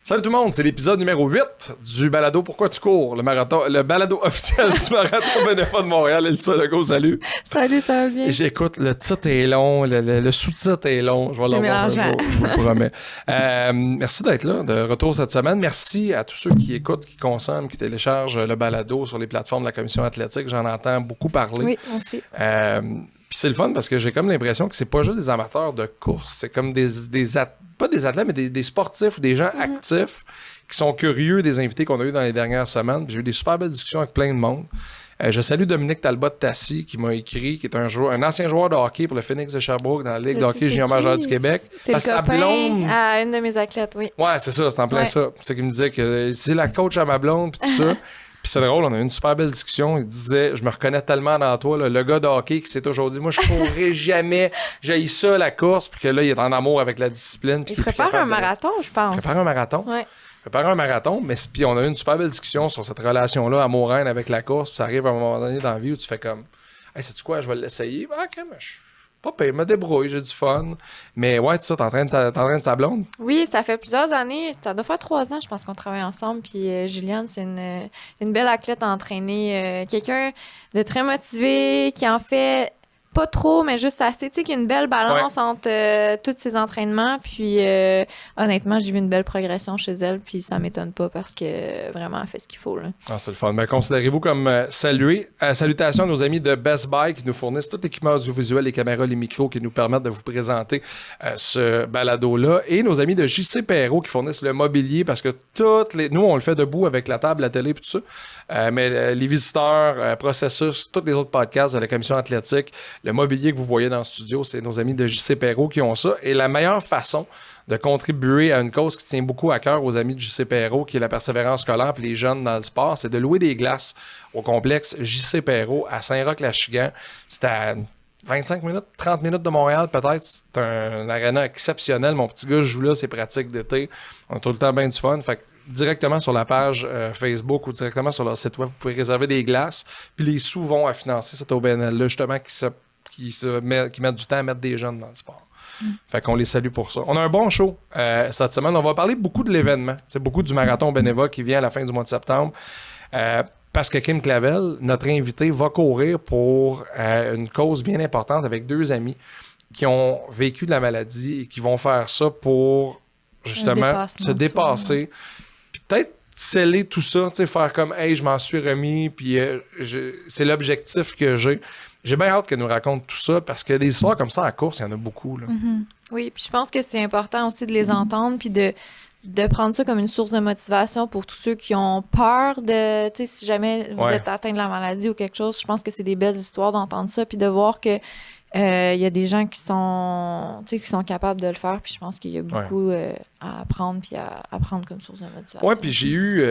Salut tout le monde, c'est l'épisode numéro 8 du balado Pourquoi tu cours, le balado officiel du marathon bénévole de Montréal. Elsa Legault, salut. Salut, ça va bien? J'écoute, le titre est long, le sous-titre est long, je vais l'avoir un jour, je vous le promets. Merci d'être là, de retour cette semaine. Merci à tous ceux qui écoutent, qui consomment, qui téléchargent le balado sur les plateformes de la Commission athlétique. J'en entends beaucoup parler. Oui, on sait. Puis c'est le fun parce que j'ai comme l'impression que c'est pas juste des amateurs de course, c'est comme pas des athlètes, mais des sportifs ou des gens actifs qui sont curieux des invités qu'on a eu dans les dernières semaines. Puis j'ai eu des super belles discussions avec plein de monde. Je salue Dominique Talbot-Tassi qui m'a écrit, qui est un ancien joueur de hockey pour le Phoenix de Sherbrooke dans la Ligue de hockey junior majeur du Québec. C'est le copain à une de mes athlètes, oui. Ouais, c'est ça, c'est en plein ça. C'est qu'il me disait que c'est la coach à ma blonde puis tout ça. Puis c'est drôle, on a eu une super belle discussion. Il disait, je me reconnais tellement dans toi, là, le gars de hockey qui s'est toujours dit, moi, je courrais jamais, j'haïs ça, la course. Puis que là, il est en amour avec la discipline. Il prépare un marathon, je pense. Il prépare un marathon. Ouais. Prépare un marathon, mais puis on a eu une super belle discussion sur cette relation-là amoureuse avec la course. Puis ça arrive à un moment donné dans la vie où tu fais comme, hey, sais-tu quoi, je vais l'essayer. Ah, ok, mais pas pire, me débrouille, j'ai du fun. Mais ouais, tu sais, t'es en train de sa blonde? Oui, ça fait plusieurs années. Ça doit faire 3 ans, je pense qu'on travaille ensemble. Puis Juliane, c'est une belle athlète à entraîner. Quelqu'un de très motivé, qui en fait pas trop, mais juste assez. Tu sais, qu'il y a une belle balance entre tous ses entraînements. Puis honnêtement, j'ai vu une belle progression chez elle. Puis ça m'étonne pas parce que vraiment, elle fait ce qu'il faut. Là. Ah, c'est le fun. Mais considérez-vous comme salué. Salutations à nos amis de Best Buy qui nous fournissent tout l'équipement audiovisuel, les caméras, les micros qui nous permettent de vous présenter ce balado-là. Et nos amis de JC Perrault qui fournissent le mobilier parce que nous, on le fait debout avec la table, la télé et tout ça. Mais les visiteurs, processus, tous les autres podcasts de la Commission athlétique, le mobilier que vous voyez dans le studio, c'est nos amis de JC Perrault qui ont ça. Et la meilleure façon de contribuer à une cause qui tient beaucoup à cœur aux amis de JC Perrault, qui est la persévérance scolaire et les jeunes dans le sport, c'est de louer des glaces au complexe JC Perrault à Saint-Roch-la-Chigan. C'est à 25 minutes, 30 minutes de Montréal peut-être. C'est un aréna exceptionnel. Mon petit gars joue là, c'est pratique d'été. On a tout le temps bien du fun. Fait que directement sur la page Facebook ou directement sur leur site web, vous pouvez réserver des glaces. Puis les sous vont à financer cette OBNL-là, justement, qui mettent du temps à mettre des jeunes dans le sport. Fait qu'on les salue pour ça. On a un bon show cette semaine. On va parler beaucoup de l'événement. C'est beaucoup du marathon bénévole qui vient à la fin du mois de septembre. Parce que Kim Clavel, notre invité, va courir pour une cause bien importante avec 2 amis qui ont vécu de la maladie et qui vont faire ça pour justement se dépasser. Puis peut-être sceller tout ça, faire comme « Hey, je m'en suis remis, puis c'est l'objectif que j'ai ». J'ai bien hâte qu'elle nous raconte tout ça parce que des histoires comme ça à course, il y en a beaucoup. Là. Mm-hmm. Oui, puis je pense que c'est important aussi de les entendre puis de prendre ça comme une source de motivation pour tous ceux qui ont peur de, tu sais, si jamais vous êtes atteint de la maladie ou quelque chose, je pense que c'est des belles histoires d'entendre ça puis de voir que il y a des gens qui sont capables de le faire, puis je pense qu'il y a beaucoup à apprendre puis à prendre comme source de motivation. Oui, puis j'ai eu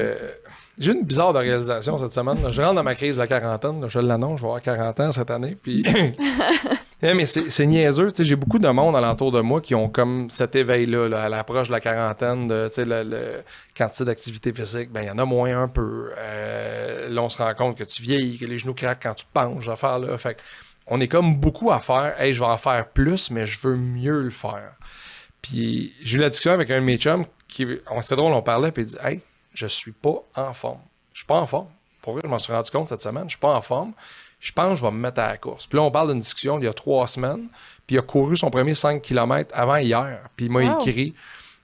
une bizarre de réalisation cette semaine. Je rentre dans ma crise de la quarantaine, je l'annonce, je vais avoir 40 ans cette année, puis mais c'est niaiseux, tu sais, j'ai beaucoup de monde alentour de moi qui ont comme cet éveil-là là, à l'approche de la quarantaine, tu sais, le quantité d'activité physique, ben il y en a moins un peu. Là, on se rend compte que tu vieillis, que les genoux craquent quand tu te penches, affaire là, fait on est comme beaucoup à faire. Hey, je vais en faire plus, mais je veux mieux le faire. Puis j'ai eu la discussion avec un de mes chums c'est drôle, on parlait, puis il dit « Hey, je suis pas en forme. Je suis pas en forme. » Pour vrai, je m'en suis rendu compte cette semaine. Je suis pas en forme. Je pense que je vais me mettre à la course. Puis là, on parle d'une discussion il y a 3 semaines. Puis il a couru son premier 5 km avant hier. Puis il m'a écrit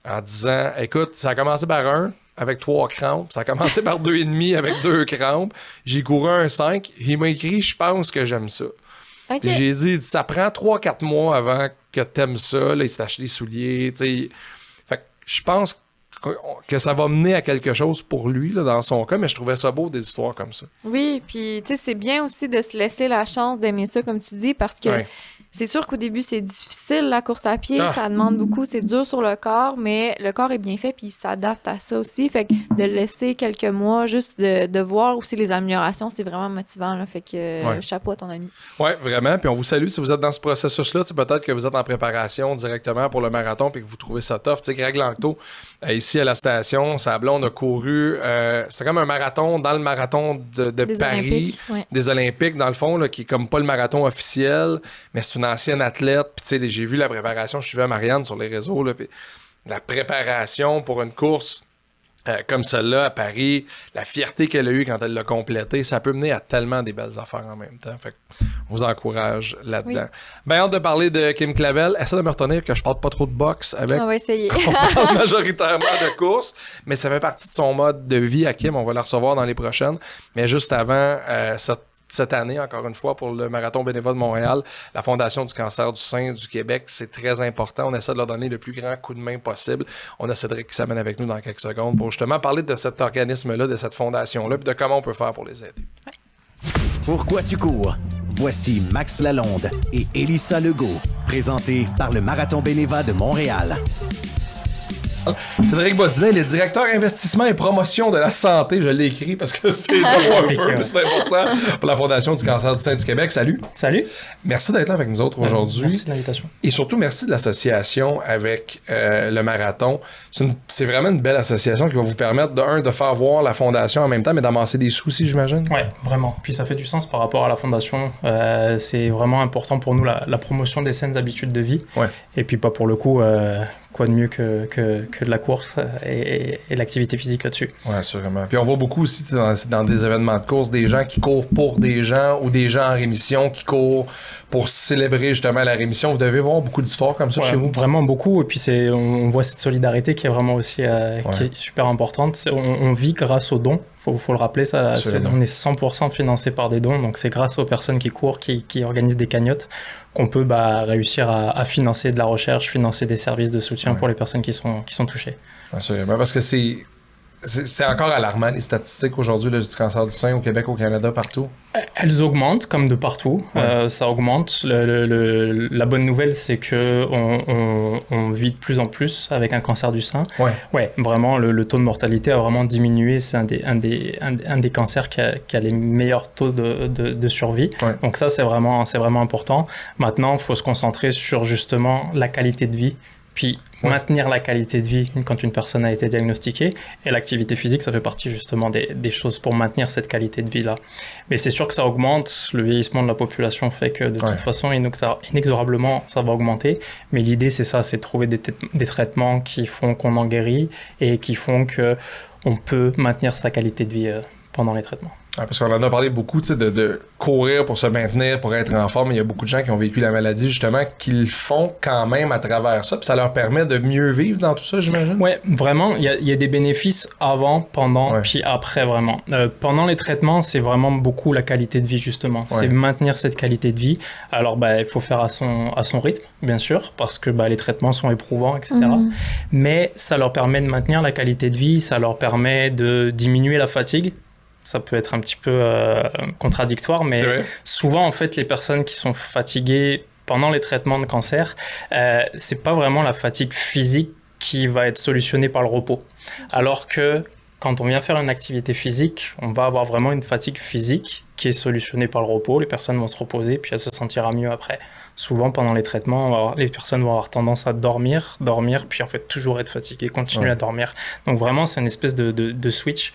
en disant « Écoute, ça a commencé par 1 avec 3 crampes. Ça a commencé par 2,5 avec 2 crampes. J'ai couru un 5. Il m'a écrit « Je pense que j'aime ça. » Okay. J'ai dit, ça prend 3-4 mois avant que t'aimes ça. Là, il s'est acheté des souliers. T'sais. Fait que je pense que ça va mener à quelque chose pour lui là, dans son cas, mais je trouvais ça beau des histoires comme ça. Oui, puis tu sais, c'est bien aussi de se laisser la chance d'aimer ça, comme tu dis, parce que c'est sûr qu'au début, c'est difficile, la course à pied, ça demande beaucoup, c'est dur sur le corps, mais le corps est bien fait, puis il s'adapte à ça aussi. Fait que de laisser quelques mois, juste de voir aussi les améliorations, c'est vraiment motivant. Là, fait que chapeau à ton ami. Oui, vraiment. Puis on vous salue si vous êtes dans ce processus-là. Peut-être que vous êtes en préparation directement pour le marathon puis que vous trouvez ça tough. Tu sais, Greg Langto, ici à la station, sa blonde a couru. C'est comme un marathon dans le marathon de Paris, des Olympiques, dans le fond, là, qui est comme pas le marathon officiel, mais c'est une ancienne athlète. Puis tu sais, j'ai vu la préparation, je suivais Marianne sur les réseaux, là, puis la préparation pour une course comme celle-là à Paris, la fierté qu'elle a eue quand elle l'a complété, ça peut mener à tellement des belles affaires en même temps. Fait que je vous encourage là-dedans. Bien hâte de parler de Kim Clavel. Essaie de me retenir que je parle pas trop de boxe avec. On va essayer. On parle majoritairement de course, mais ça fait partie de son mode de vie à Kim. On va la recevoir dans les prochaines. Mais juste avant, cette année, encore une fois, pour le Marathon bénévole de Montréal, la Fondation du cancer du sein du Québec, c'est très important. On essaie de leur donner le plus grand coup de main possible. On a Cédric qui s'amène avec nous dans quelques secondes pour justement parler de cet organisme-là, de cette fondation-là, puis de comment on peut faire pour les aider. Ouais. Pourquoi tu cours? Voici Max Lalonde et Élissa Legault, présentés par le Marathon bénévole de Montréal. Cédric Bodilin, il est directeur investissement et promotion de la santé. Je l'ai écrit parce que c'est un peu, mais c'est important pour la Fondation du cancer du sein du Québec. Salut. Salut. Merci d'être là avec nous autres aujourd'hui. Merci de l'invitation. Et surtout, merci de l'association avec le marathon. C'est vraiment une belle association qui va vous permettre, de faire voir la Fondation en même temps, mais d'amasser des sous aussi, j'imagine. Oui, vraiment. Puis ça fait du sens par rapport à la Fondation. C'est vraiment important pour nous, la promotion des saines habitudes de vie. Ouais. Et puis pas pour le coup... quoi de mieux que de la course et l'activité physique là-dessus. Oui, sûrement. Puis on voit beaucoup aussi dans des événements de course, des gens qui courent pour des gens ou des gens en rémission qui courent pour célébrer justement la rémission. Vous devez voir beaucoup d'histoires comme ça chez vous? Vraiment beaucoup. Et puis on voit cette solidarité qui est vraiment aussi qui est super importante. On vit grâce aux dons. Faut le rappeler, ça, on est 100% financé par des dons, donc c'est grâce aux personnes qui courent, qui organisent des cagnottes, qu'on peut réussir à financer de la recherche, financer des services de soutien pour les personnes qui sont touchées. Absolument, parce que c'est encore alarmant, les statistiques aujourd'hui du cancer du sein au Québec, au Canada, partout. Elles augmentent comme de partout. Ça augmente. La bonne nouvelle, c'est que on vit de plus en plus avec un cancer du sein. Ouais, vraiment, le taux de mortalité a vraiment diminué. C'est un des cancers qui a les meilleurs taux de survie. Ouais. Donc ça, c'est vraiment important. Maintenant, il faut se concentrer sur justement la qualité de vie. Puis maintenir la qualité de vie quand une personne a été diagnostiquée. Et l'activité physique, ça fait partie justement des choses pour maintenir cette qualité de vie-là. Mais c'est sûr que ça augmente. Le vieillissement de la population fait que de toute façon, inexorablement, ça va augmenter. Mais l'idée, c'est ça, c'est de trouver des traitements qui font qu'on en guérit et qui font qu'on peut maintenir sa qualité de vie pendant les traitements. Parce qu'on en a parlé beaucoup, de courir pour se maintenir, pour être en forme. Il y a beaucoup de gens qui ont vécu la maladie, justement, qui le font quand même à travers ça. Puis ça leur permet de mieux vivre dans tout ça, j'imagine? Oui, vraiment. Il y a des bénéfices avant, pendant, puis après, vraiment. Pendant les traitements, c'est vraiment beaucoup la qualité de vie, justement. C'est maintenir cette qualité de vie. Alors, il faut faire à son rythme, bien sûr, parce que les traitements sont éprouvants, etc. Mais ça leur permet de maintenir la qualité de vie, ça leur permet de diminuer la fatigue. Ça peut être un petit peu contradictoire, mais souvent, en fait, les personnes qui sont fatiguées pendant les traitements de cancer, c'est pas vraiment la fatigue physique qui va être solutionnée par le repos. Alors que quand on vient faire une activité physique, on va avoir vraiment une fatigue physique qui est solutionnée par le repos. Les personnes vont se reposer, puis elles se sentiront mieux après. Souvent, pendant les traitements, les personnes vont avoir tendance à dormir, puis en fait toujours être fatiguées, continuer à dormir. Donc vraiment, c'est une espèce de switch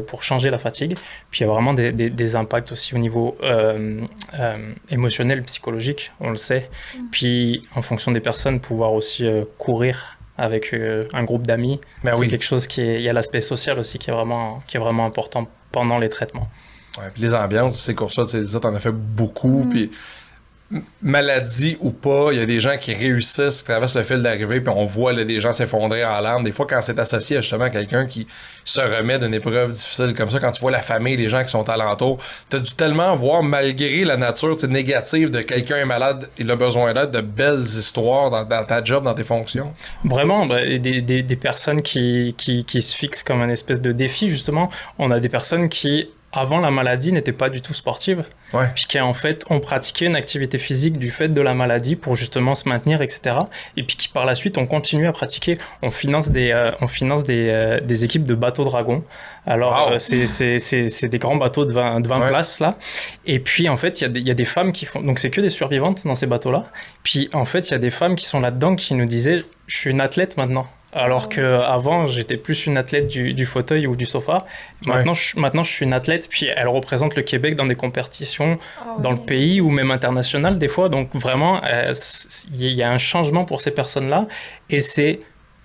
pour changer la fatigue. Puis il y a vraiment des impacts aussi au niveau émotionnel, psychologique, on le sait. Puis en fonction des personnes, pouvoir aussi courir avec un groupe d'amis, c'est quelque chose il y a l'aspect social aussi qui est vraiment important pendant les traitements. Ouais, puis les ambiances, ces courses-là, tu sais, t'en as fait beaucoup, puis maladie ou pas, il y a des gens qui réussissent, qui traversent le fil d'arrivée, puis on voit des gens s'effondrer en larmes. Des fois, quand c'est associé à justement quelqu'un qui se remet d'une épreuve difficile comme ça, quand tu vois la famille, les gens qui sont alentour, t'as dû tellement voir, malgré la nature négative de quelqu'un est malade, il a besoin d'aide, de belles histoires dans ta job, dans tes fonctions. Vraiment, des personnes qui se fixent comme un espèce de défi, justement. On a des personnes qui, avant la maladie, n'étaient pas du tout sportives, puis qui en fait ont pratiqué une activité physique du fait de la maladie pour justement se maintenir, etc. Et puis qui par la suite ont continué à pratiquer. On finance des équipes de bateaux dragons. Alors c'est des grands bateaux de 20 places là. Et puis en fait il y a des femmes qui font, donc c'est que des survivantes dans ces bateaux-là. Puis en fait il y a des femmes qui sont là-dedans qui nous disaient je suis une athlète maintenant. Alors qu'avant, j'étais plus une athlète du fauteuil ou du sofa. Maintenant, je suis une athlète, puis elle représente le Québec dans des compétitions dans le pays ou même internationales des fois. Donc vraiment, il y a un changement pour ces personnes-là. Et c'est,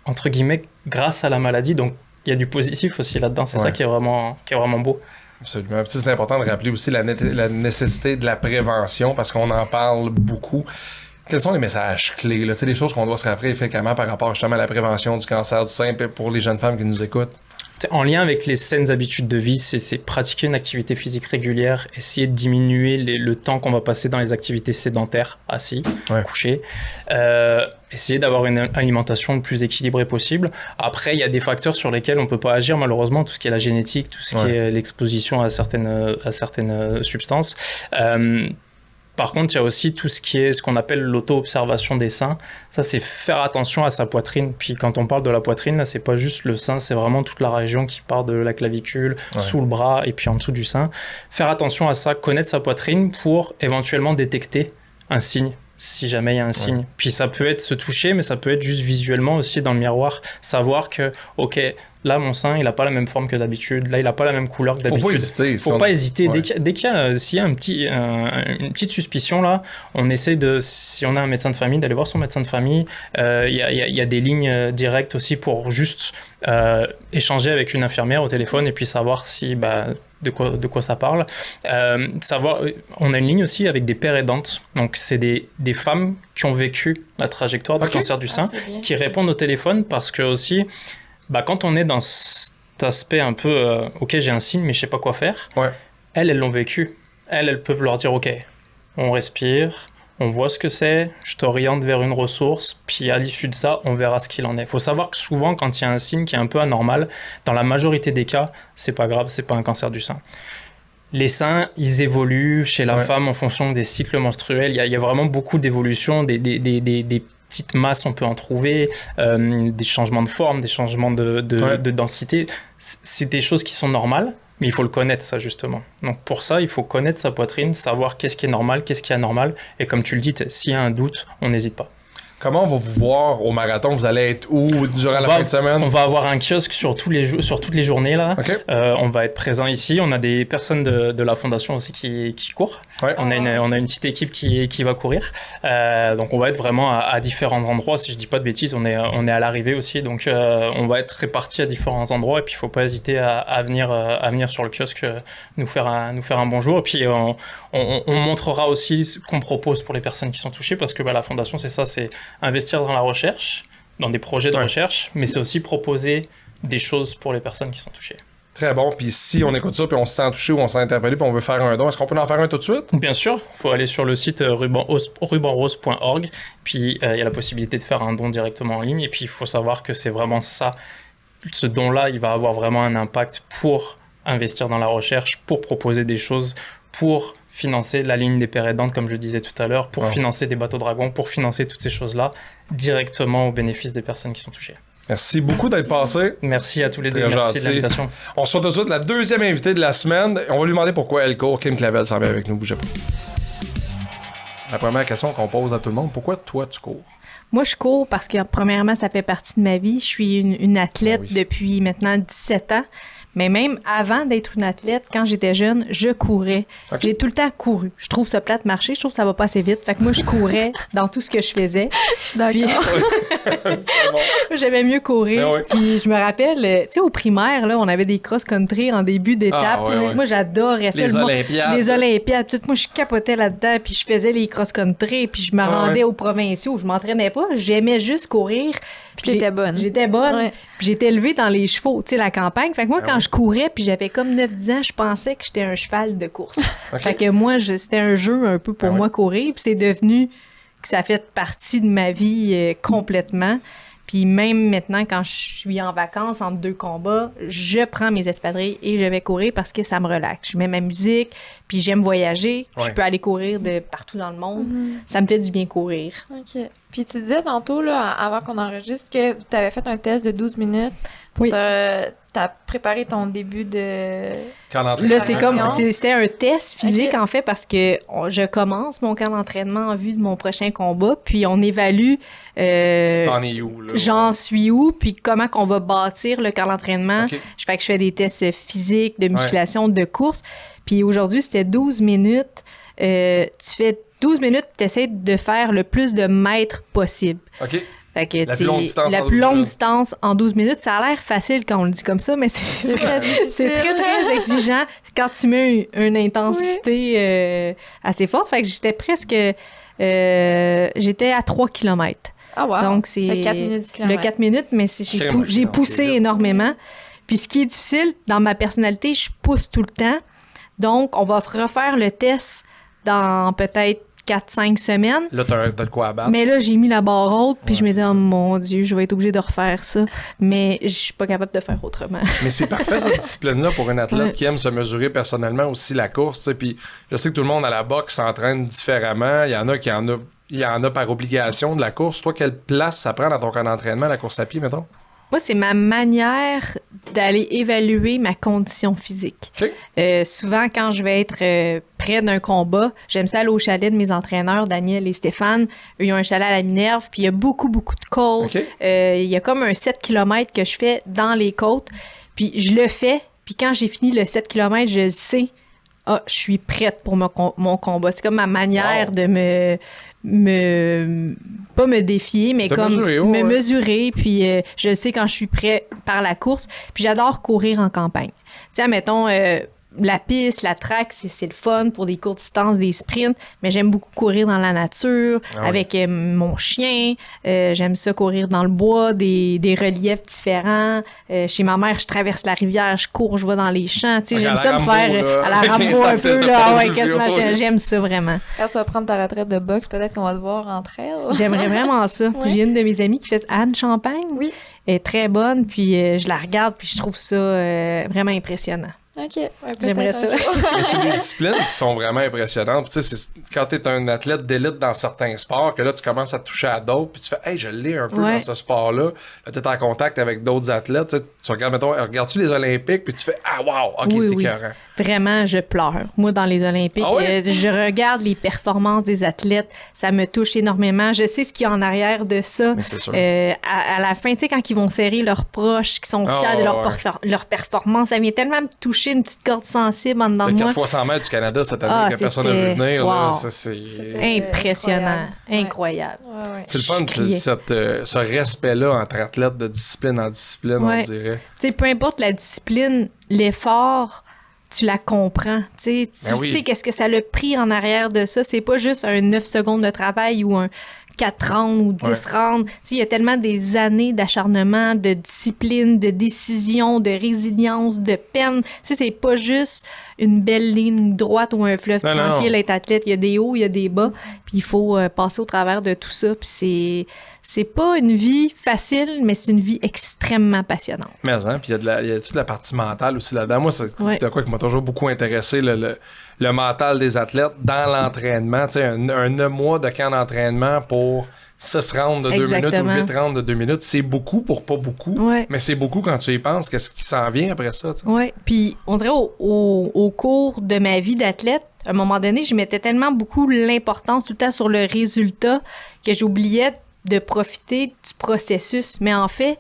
entre guillemets, grâce à la maladie. Donc il y a du positif aussi là-dedans. C'est ça qui est vraiment beau. Absolument. C'est important de rappeler aussi la nécessité de la prévention parce qu'on en parle beaucoup. Quels sont les messages clés, là? Tu sais, les choses qu'on doit se rappeler fréquemment par rapport justement à la prévention du cancer du sein pour les jeunes femmes qui nous écoutent? En lien avec les saines habitudes de vie, c'est pratiquer une activité physique régulière, essayer de diminuer le temps qu'on va passer dans les activités sédentaires, assis, couchés, essayer d'avoir une alimentation le plus équilibrée possible. Après, il y a des facteurs sur lesquels on ne peut pas agir, malheureusement, tout ce qui est la génétique, tout ce qui est l'exposition à certaines substances. Par contre, il y a aussi tout ce qu'on appelle l'auto-observation des seins. Ça, c'est faire attention à sa poitrine. Puis quand on parle de la poitrine, là, c'est pas juste le sein, c'est vraiment toute la région qui part de la clavicule, sous le bras et puis en dessous du sein. Faire attention à ça, connaître sa poitrine pour éventuellement détecter un signe, si jamais il y a un signe. Puis ça peut être se toucher, mais ça peut être juste visuellement aussi dans le miroir. Savoir que, OK, là, mon sein, il n'a pas la même forme que d'habitude. Là, il n'a pas la même couleur que d'habitude. Faut pas hésiter. Dès qu'il y a, s'il y a une petite suspicion, là, on essaie si on a un médecin de famille, d'aller voir son médecin de famille. Il y a des lignes directes aussi pour juste échanger avec une infirmière au téléphone et puis savoir si... de quoi ça parle. On a une ligne aussi avec des pères aidantes. Donc, c'est des femmes qui ont vécu la trajectoire du cancer du sein qui répondent au téléphone parce que aussi... quand on est dans cet aspect un peu OK, j'ai un signe, mais je sais pas quoi faire, elles l'ont vécu. Elles peuvent leur dire OK, on respire, on voit ce que c'est, je t'oriente vers une ressource, puis à l'issue de ça, on verra ce qu'il en est. Il faut savoir que souvent, quand il y a un signe qui est un peu anormal, dans la majorité des cas, c'est pas grave, c'est pas un cancer du sein. Les seins, ils évoluent chez la femme en fonction des cycles menstruels. Il y a vraiment beaucoup d'évolutions, des petites masses, on peut en trouver, des changements de forme, des changements de densité. C'est des choses qui sont normales, mais il faut le connaître, ça, justement. Donc, pour ça, il faut connaître sa poitrine, savoir qu'est-ce qui est normal, qu'est-ce qui est anormal. Et comme tu le dis, s'il y a un doute, on n'hésite pas. Comment on va vous voir au marathon? Vous allez être où durant la fin de semaine? On va avoir un kiosque sur toutes les journées, là. Okay. On va être présent ici. On a des personnes de la fondation aussi qui courent. On a une petite équipe qui va courir. Donc, on va être vraiment à différents endroits. Si je dis pas de bêtises, on est à l'arrivée aussi. Donc, on va être répartis à différents endroits. Et puis, il faut pas hésiter à venir sur le kiosque nous faire un bonjour. Et puis, on montrera aussi ce qu'on propose pour les personnes qui sont touchées. Parce que la fondation, c'est ça, c'est investir dans la recherche, dans des projets de recherche, mais c'est aussi proposer des choses pour les personnes qui sont touchées. Très bon. Puis si on écoute ça, puis on se sent touché ou on se sent interpellé, puis on veut faire un don, est-ce qu'on peut en faire un tout de suite? Bien sûr. Il faut aller sur le site rubanrose.org. Puis il y a la possibilité de faire un don directement en ligne. Et puis il faut savoir que c'est vraiment ça. Ce don-là, il va avoir vraiment un impact pour investir dans la recherche, pour proposer des choses, pour financer la ligne des pères aidantes, comme je disais tout à l'heure, pour financer des bateaux dragons, pour financer toutes ces choses-là directement au bénéfice des personnes qui sont touchées. Merci beaucoup d'être passé. Merci à tous les deux. Merci de l'invitation. On se retrouve tout de suite la deuxième invitée de la semaine. On va lui demander pourquoi elle court. Kim Clavel s'en vient avec nous. Bougez pas. La première question qu'on pose à tout le monde, pourquoi toi tu cours? Moi, je cours parce que, premièrement, ça fait partie de ma vie. Je suis une athlète depuis maintenant 17 ans. Mais même avant d'être une athlète, quand j'étais jeune, je courais. Okay. J'ai tout le temps couru. Je trouve ça plate marcher. Je trouve que ça va pas assez vite. Fait que moi, je courais dans tout ce que je faisais. Je suis d'accord. Puis... J'aimais mieux courir. Puis je me rappelle, tu sais, au primaire, là, on avait des cross-country en début d'étape. Moi, j'adorais ça. Les Olympiades. Les Olympiades. Tout, moi, je capotais là-dedans. Puis je faisais les cross-country. Puis je me rendais aux provinciaux. Je m'entraînais pas. J'aimais juste courir. Puis t'étais bonne. J'étais bonne. Ouais. Puis j'étais élevée dans les chevaux, tu sais, la campagne. Fait que moi, quand je courais, puis j'avais comme 9-10 ans, je pensais que j'étais un cheval de course. Fait que moi, c'était un jeu un peu pour moi courir. Puis c'est devenu que ça fait partie de ma vie complètement. Puis même maintenant, quand je suis en vacances entre 2 combats, je prends mes espadrilles et je vais courir parce que ça me relaxe. Je mets ma musique, puis j'aime voyager. Je peux aller courir de partout dans le monde. Ça me fait du bien courir. OK. Puis tu disais tantôt, là, avant qu'on enregistre, que tu avais fait un test de 12 minutes. Oui. T'as préparé ton début de... Là, c'était un test physique, en fait, parce que je commence mon camp d'entraînement en vue de mon prochain combat, puis on évalue... T'en es où, là? J'en suis où, puis comment qu'on va bâtir le camp d'entraînement. Fait que je fais des tests physiques, de musculation, de course. Puis aujourd'hui, c'était 12 minutes. Tu fais 12 minutes, tu essaies de faire le plus de mètres possible. Fait que, la plus longue distance en 12 minutes, ça a l'air facile quand on le dit comme ça, mais c'est très exigeant quand tu mets une intensité assez forte. Fait que j'étais à 3 km. Ah wow. Donc, c'est le 4 minutes du kilomètre. Le 4 minutes, mais j'ai poussé énormément. Puis ce qui est difficile, dans ma personnalité, je pousse tout le temps. Donc, on va refaire le test dans peut-être 4-5 semaines. Là, t'as de quoi abattre. Mais là, j'ai mis la barre haute, puis je me dis, oh mon Dieu, je vais être obligée de refaire ça. Mais je suis pas capable de faire autrement. Mais c'est parfait, cette discipline-là, pour un athlète qui aime se mesurer personnellement aussi la course. Puis je sais que tout le monde à la boxe s'entraîne différemment. Il y en a qui il y en a par obligation de la course. Toi, quelle place ça prend dans ton camp d'entraînement, la course à pied, mettons? Moi, c'est ma manière d'aller évaluer ma condition physique. Okay. Souvent, quand je vais être près d'un combat, j'aime ça aller au chalet de mes entraîneurs, Daniel et Stéphane. Eux, ils ont un chalet à la Minerve, puis il y a beaucoup de côtes. Okay. Il y a comme un 7 km que je fais dans les côtes, puis je le fais, puis quand j'ai fini le 7 km, je sais, je suis prête pour mon combat. C'est comme ma manière de pas me défier, mais comme me mesurer, puis je sais quand je suis prêt par la course. Puis j'adore courir en campagne. Tu sais, mettons, la piste, la track, c'est le fun pour des courtes distances, des sprints, mais j'aime beaucoup courir dans la nature, avec mon chien. J'aime ça courir dans le bois, des reliefs différents. Chez ma mère, je traverse la rivière, je cours, je vais dans les champs. Tu sais, j'aime ça me faire à la Rambo un peu. Là, j'aime ça vraiment. Quand tu vas prendre ta retraite de boxe, peut-être qu'on va te voir entre elles. J'aimerais vraiment ça. J'ai une de mes amies qui fait Anne Champagne. Oui. Elle est très bonne, puis je la regarde, puis je trouve ça vraiment impressionnant. OK. Ouais, j'aimerais ça. Mais c'est des disciplines qui sont vraiment impressionnantes. Tu sais, quand tu es un athlète d'élite dans certains sports, que là, tu commences à te toucher à d'autres, puis tu fais « Hey, je l'ai un peu dans ce sport-là. » Là, tu es en contact avec d'autres athlètes. Tu regardes, mettons, regardes-tu les Olympiques, puis tu fais « Ah, wow! OK, c'est écœurant. » Vraiment, je pleure. Moi, dans les Olympiques, je regarde les performances des athlètes. Ça me touche énormément. Je sais ce qu'il y a en arrière de ça. Mais c'est sûr. À la fin, tu sais, quand ils vont serrer leurs proches, qui sont fiers de leur performance, ça vient tellement me toucher une petite corde sensible en dedans de moi. Le 4 x 100 mètres du Canada cette année que personne n'a vu venir. Wow. Là, ça, c'est impressionnant. Incroyable. Ouais. C'est le fun, ce respect-là entre athlètes de discipline en discipline, on dirait. Tu sais, peu importe la discipline, l'effort, tu la comprends. Tu sais qu'est-ce que ça a pris en arrière de ça. C'est pas juste un 9 secondes de travail ou un 4 rounds ou 10 rounds. Il y a tellement des années d'acharnement, de discipline, de décision, de résilience, de peine. C'est pas juste une belle ligne droite ou un fleuve tranquille être athlète. Il y a des hauts, il y a des bas, puis il faut passer au travers de tout ça. Puis c'est pas une vie facile, mais c'est une vie extrêmement passionnante. Mais puis il y a toute la partie mentale aussi là-dedans. Moi, c'est de quoi qui m'a toujours beaucoup intéressé, le mental des athlètes dans l'entraînement. Tu sais, un 9 mois de camp d'entraînement pour 6 rounds de 2 minutes ou 8 rounds de 2 minutes, c'est beaucoup pour pas beaucoup, mais c'est beaucoup quand tu y penses, qu'est-ce qui s'en vient après ça. Oui, puis on dirait au cours de ma vie d'athlète, à un moment donné, je mettais tellement beaucoup l'importance tout le temps sur le résultat que j'oubliais de profiter du processus. Mais en fait,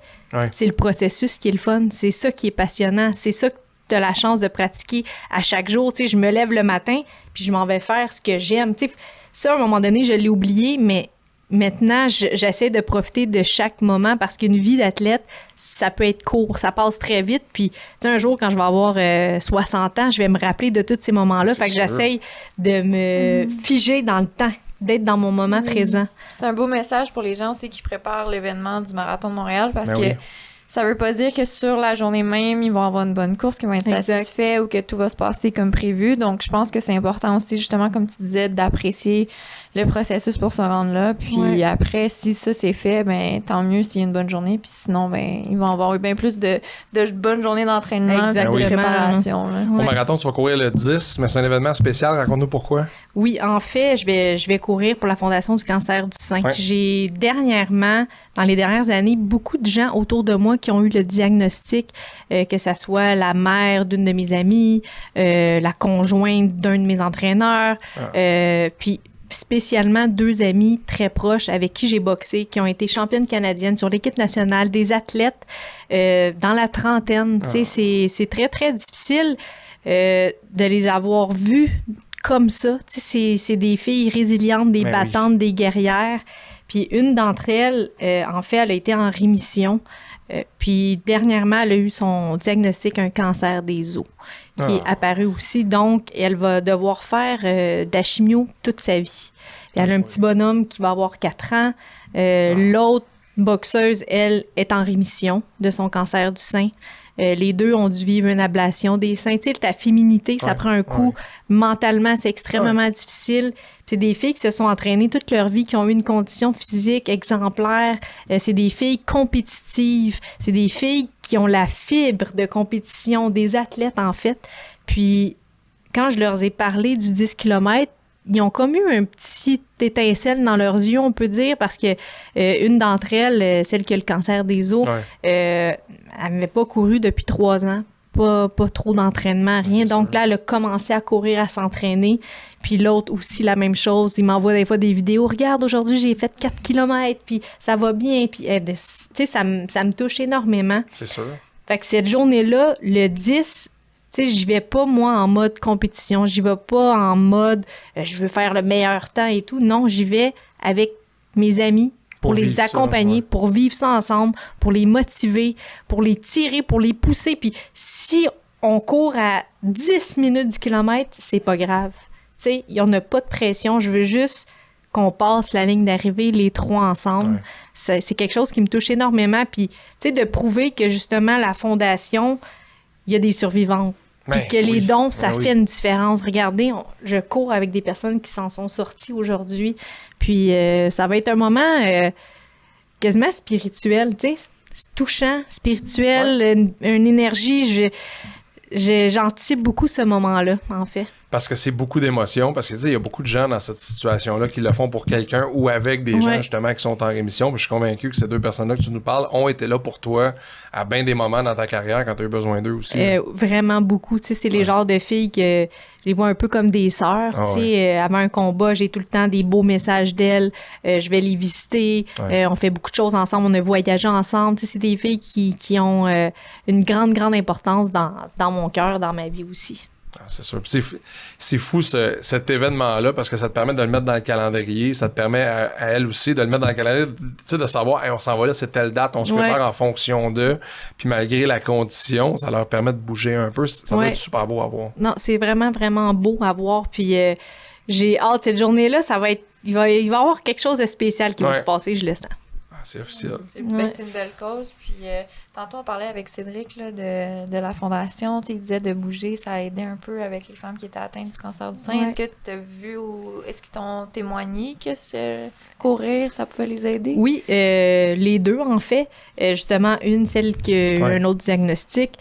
c'est le processus qui est le fun. C'est ça qui est passionnant. C'est ça que tu as la chance de pratiquer à chaque jour. Tu sais, je me lève le matin, puis je m'en vais faire ce que j'aime. Tu sais, ça, à un moment donné, je l'ai oublié, mais maintenant, j'essaie de profiter de chaque moment parce qu'une vie d'athlète, ça peut être court, ça passe très vite. Puis, tu sais, un jour, quand je vais avoir 60 ans, je vais me rappeler de tous ces moments-là. Fait que j'essaie de me figer dans le temps, d'être dans mon moment présent. C'est un beau message pour les gens aussi qui préparent l'événement du Marathon de Montréal parce que ça veut pas dire que sur la journée même, ils vont avoir une bonne course, qu'ils vont être satisfaits ou que tout va se passer comme prévu. Donc, je pense que c'est important aussi, justement, comme tu disais, d'apprécier le processus pour se rendre là. Puis après, si ça c'est fait, ben tant mieux s'il y a une bonne journée. Puis sinon, ben ils vont avoir eu bien plus de bonnes journées d'entraînement, de préparation. Au marathon, tu vas courir le 10, mais c'est un événement spécial. Raconte-nous pourquoi. Oui, en fait, je vais courir pour la Fondation du cancer du sein. J'ai dernièrement, dans les dernières années, beaucoup de gens autour de moi qui ont eu le diagnostic, que ça soit la mère d'une de mes amies, la conjointe d'un de mes entraîneurs, puis spécialement 2 amis très proches avec qui j'ai boxé, qui ont été championnes canadiennes sur l'équipe nationale, des athlètes dans la trentaine. Tu sais, c'est très, très difficile de les avoir vus comme ça. Tu sais, c'est des filles résilientes, des battantes, des guerrières. Puis une d'entre elles, en fait, elle a été en rémission. Puis dernièrement, elle a eu son diagnostic, un cancer des os, qui est apparu aussi. Donc, elle va devoir faire de la chimio toute sa vie. Puis elle a un petit bonhomme qui va avoir 4 ans. L'autre boxeuse, elle, est en rémission de son cancer du sein. Les deux ont dû vivre une ablation des seins. Tu sais, ta féminité, ça prend un coup. Mentalement, c'est extrêmement difficile. C'est des filles qui se sont entraînées toute leur vie, qui ont eu une condition physique exemplaire. C'est des filles compétitives. C'est des filles qui ont la fibre de compétition, des athlètes, en fait. Puis, quand je leur ai parlé du 10 km, ils ont comme eu un petit étincelle dans leurs yeux, on peut dire, parce que une d'entre elles, celle qui a le cancer des os, elle n'avait pas couru depuis 3 ans. Pas trop d'entraînement, rien. Donc là, elle a commencé à courir, à s'entraîner. Puis l'autre aussi, la même chose. Il m'envoie des fois des vidéos. Regarde, aujourd'hui, j'ai fait 4 km, puis ça va bien. Puis, tu sais, ça me touche énormément. C'est sûr. Fait que cette journée-là, le 10... Tu sais, j'y vais pas, moi, en mode compétition. J'y vais pas en mode je veux faire le meilleur temps et tout. Non, j'y vais avec mes amis pour les accompagner, pour vivre ça ensemble, pour les motiver, pour les tirer, pour les pousser. Puis si on court à 10 minutes du kilomètre, c'est pas grave. Tu sais, il y en a pas de pression. Je veux juste qu'on passe la ligne d'arrivée les 3 ensemble. C'est quelque chose qui me touche énormément. Puis, tu sais, de prouver que, justement, la fondation, il y a des survivantes. Puis que les dons, ça fait une différence. Regardez, je cours avec des personnes qui s'en sont sorties aujourd'hui. Puis ça va être un moment quasiment spirituel, tu sais. Touchant, spirituel, une énergie. J'anticipe beaucoup ce moment-là, en fait. Parce que c'est beaucoup d'émotions, parce que tu sais, il y a beaucoup de gens dans cette situation-là qui le font pour quelqu'un ou avec des gens justement qui sont en rémission. Puis je suis convaincu que ces 2 personnes-là que tu nous parles ont été là pour toi à bien des moments dans ta carrière quand tu as eu besoin d'eux aussi. Vraiment beaucoup. Tu sais, c'est les genres de filles que je les vois un peu comme des sœurs. Tu sais, avant un combat, j'ai tout le temps des beaux messages d'elles. Je vais les visiter. On fait beaucoup de choses ensemble. On a voyagé ensemble. Tu sais, c'est des filles qui ont une grande importance dans mon cœur, dans ma vie aussi. C'est sûr. Puis c'est fou cet événement-là parce que ça te permet de le mettre dans le calendrier. Ça te permet à elle aussi de le mettre dans le calendrier, tu sais, de savoir, on s'en va là, c'est telle date, on se prépare en fonction d'eux. Puis malgré la condition, ça leur permet de bouger un peu. Ça va être super beau à voir. Non, c'est vraiment beau à voir. Puis j'ai hâte, cette journée-là, il va y avoir quelque chose de spécial qui va se passer, je le sens. C'est officiel. C'est une belle cause. Puis tantôt, on parlait avec Cédric là, de la fondation. Il disait de bouger, ça a aidé un peu avec les femmes qui étaient atteintes du cancer du sein. Est-ce que tu as vu ou est-ce qu'ils t'ont témoigné que courir, ça pouvait les aider? Oui, les deux, en fait. Justement, celle qui a eu un autre diagnostic.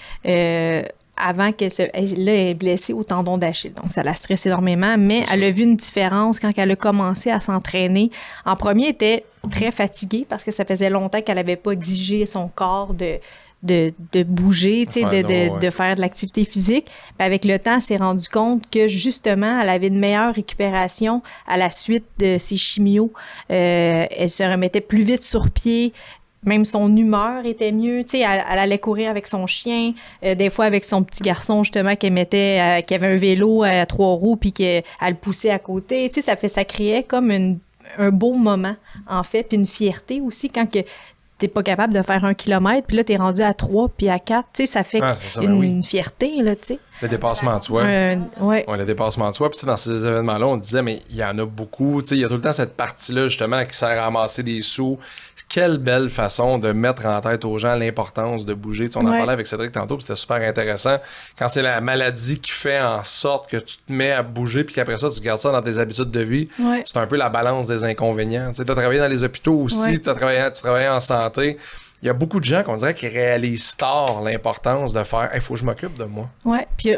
Avant qu'elle elle est blessée au tendon d'Achille. Donc, ça la stresse énormément, mais elle a vu une différence quand elle a commencé à s'entraîner. En premier, elle était très fatiguée parce que ça faisait longtemps qu'elle n'avait pas exigé son corps de bouger, de faire de l'activité physique. Puis avec le temps, elle s'est rendue compte que, justement, elle avait une meilleure récupération à la suite de ses chimios. Elle se remettait plus vite sur pied. Même son humeur était mieux. Tu sais, elle allait courir avec son chien, des fois avec son petit garçon, justement, qui avait un vélo à 3 roues, puis qu'elle le poussait à côté. Tu sais, ça créait comme un beau moment, en fait, puis une fierté aussi quand t'es pas capable de faire 1 kilomètre, puis là, t'es rendu à 3, puis à 4. Tu sais, ça fait une fierté, là, tu sais. Le dépassement de soi. Le dépassement de soi. Puis dans ces événements-là, on disait, mais il y en a beaucoup. Tu sais, il y a tout le temps cette partie-là, justement, qui sert à ramasser des sous. Quelle belle façon de mettre en tête aux gens l'importance de bouger. Tu sais, on en parlait avec Cédric tantôt, puis c'était super intéressant. Quand c'est la maladie qui fait en sorte que tu te mets à bouger, puis qu'après ça, tu gardes ça dans tes habitudes de vie, c'est un peu la balance des inconvénients. Tu sais, as travaillé dans les hôpitaux aussi, tu travaillais en santé. Il y a beaucoup de gens qu'on dirait qui réalisent tard l'importance de faire « il faut que je m'occupe de moi ». Oui, puis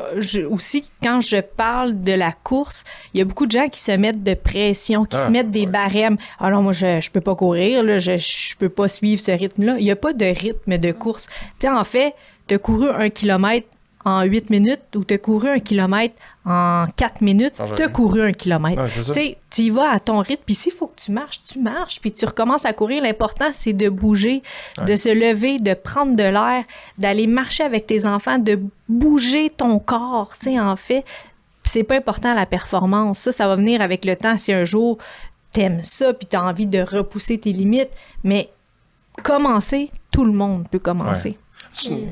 aussi, quand je parle de la course, il y a beaucoup de gens qui se mettent de pression, qui se mettent des barèmes. « Ah non, moi, je peux pas courir, là, je peux pas suivre ce rythme-là ». Il y a pas de rythme de course. Tu sais, en fait, tu as couru 1 kilomètre en 8 minutes ou tu as couru 1 kilomètre en 4 minutes, tu as couru 1 kilomètre. Tu sais, tu y vas à ton rythme, puis s'il faut que tu marches, puis tu recommences à courir. L'important, c'est de bouger, de se lever, de prendre de l'air, d'aller marcher avec tes enfants, de bouger ton corps, tu sais, en fait. Puis c'est pas important la performance. Ça va venir avec le temps. Si un jour t'aimes ça, puis t'as envie de repousser tes limites, mais commencer, tout le monde peut commencer. Vas-y. Puis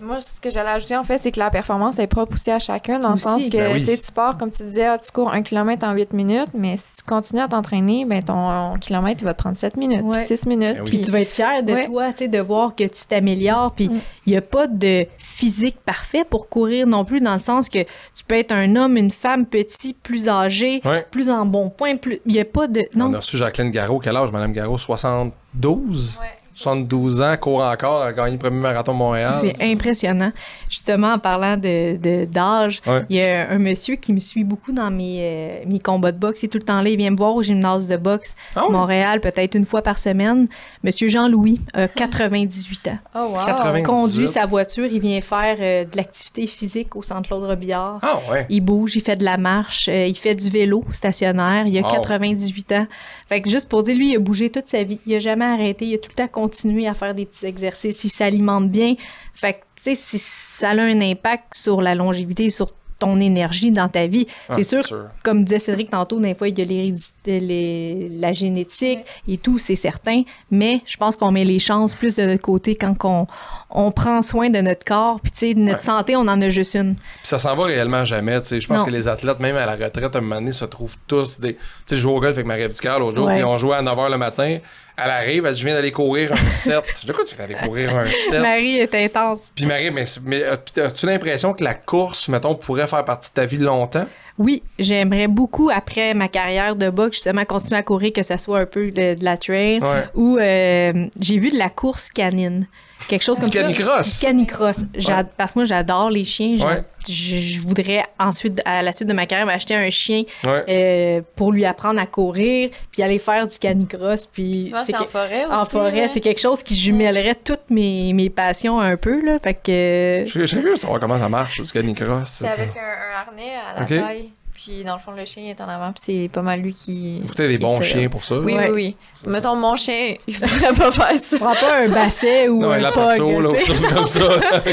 moi, ce que j'allais ajouter, en fait, c'est que la performance est propre aussi à chacun, dans le sens que tu pars, comme tu disais, tu cours 1 kilomètre en 8 minutes, mais si tu continues à t'entraîner, ben ton kilomètre, il va te prendre 7 minutes, puis 6 minutes. Puis tu vas être fier de toi, tu sais, de voir que tu t'améliores. Puis il n'y a pas de physique parfait pour courir non plus, dans le sens que tu peux être un homme, une femme, petit, plus âgé, plus en bon point. Il n'y a pas de... Non. On a reçu Jacqueline Garraud. Quel âge, Mme Garraud? 72? 72 ans, court encore, a gagné le premier marathon de Montréal. C'est impressionnant. Justement, en parlant d'âge, il y a un monsieur qui me suit beaucoup dans mes combats de boxe. Il est tout le temps là. Il vient me voir au gymnase de boxe Montréal, peut-être une fois par semaine. Monsieur Jean-Louis a 98 ans. Oh, wow. 98. Conduit sa voiture. Il vient faire de l'activité physique au Centre Claude Robillard. Ah, ouais. Il bouge, il fait de la marche, il fait du vélo stationnaire. Il a 98 ans. Fait que juste pour dire, lui, il a bougé toute sa vie. Il a jamais arrêté. Il a tout le temps continué à faire des petits exercices. Il s'alimente bien. Fait que, tu sais, ça a un impact sur la longévité, sur ton énergie dans ta vie. C'est sûr, comme disait Cédric tantôt, des fois, il y a la génétique et tout, c'est certain. Mais je pense qu'on met les chances plus de notre côté quand on prend soin de notre corps. Puis, tu sais, notre santé, on en a juste une. Puis ça s'en va réellement jamais. Tu sais, je pense que les athlètes, même à la retraite, à un moment donné, se trouvent tous des... Tu sais, je joue au golf avec Marie Vicard l'autre jour, puis on jouait à 9h le matin. Elle arrive, elle dit, je viens d'aller courir un 7. Je dis, de quoi tu viens d'aller courir un 7? Marie est intense. Puis Marie, mais as-tu l'impression que la course, mettons, pourrait faire partie de ta vie longtemps? Oui, j'aimerais beaucoup, après ma carrière de boxe, justement, continuer à courir, que ça soit un peu de la trail, ou j'ai vu de la course canine. Quelque chose comme ça. Du canicross. Canicross. Parce que moi, j'adore les chiens. Je voudrais ensuite, à la suite de ma carrière, m'acheter un chien pour lui apprendre à courir, puis aller faire du canicross. Puis c'est en forêt aussi. En forêt, c'est quelque chose qui jumellerait toutes mes passions un peu. Là, fait que... Je serais curieux de savoir comment ça marche, du canicross. C'est avec un harnais à la taille. Puis dans le fond, le chien est en avant, puis c'est pas mal lui qui... Vous avez des bons chiens pour ça. Oui. Mettons, mon chien, il pourrait pas faire ça. Tu prends pas un basset ou un pug, là, comme ça,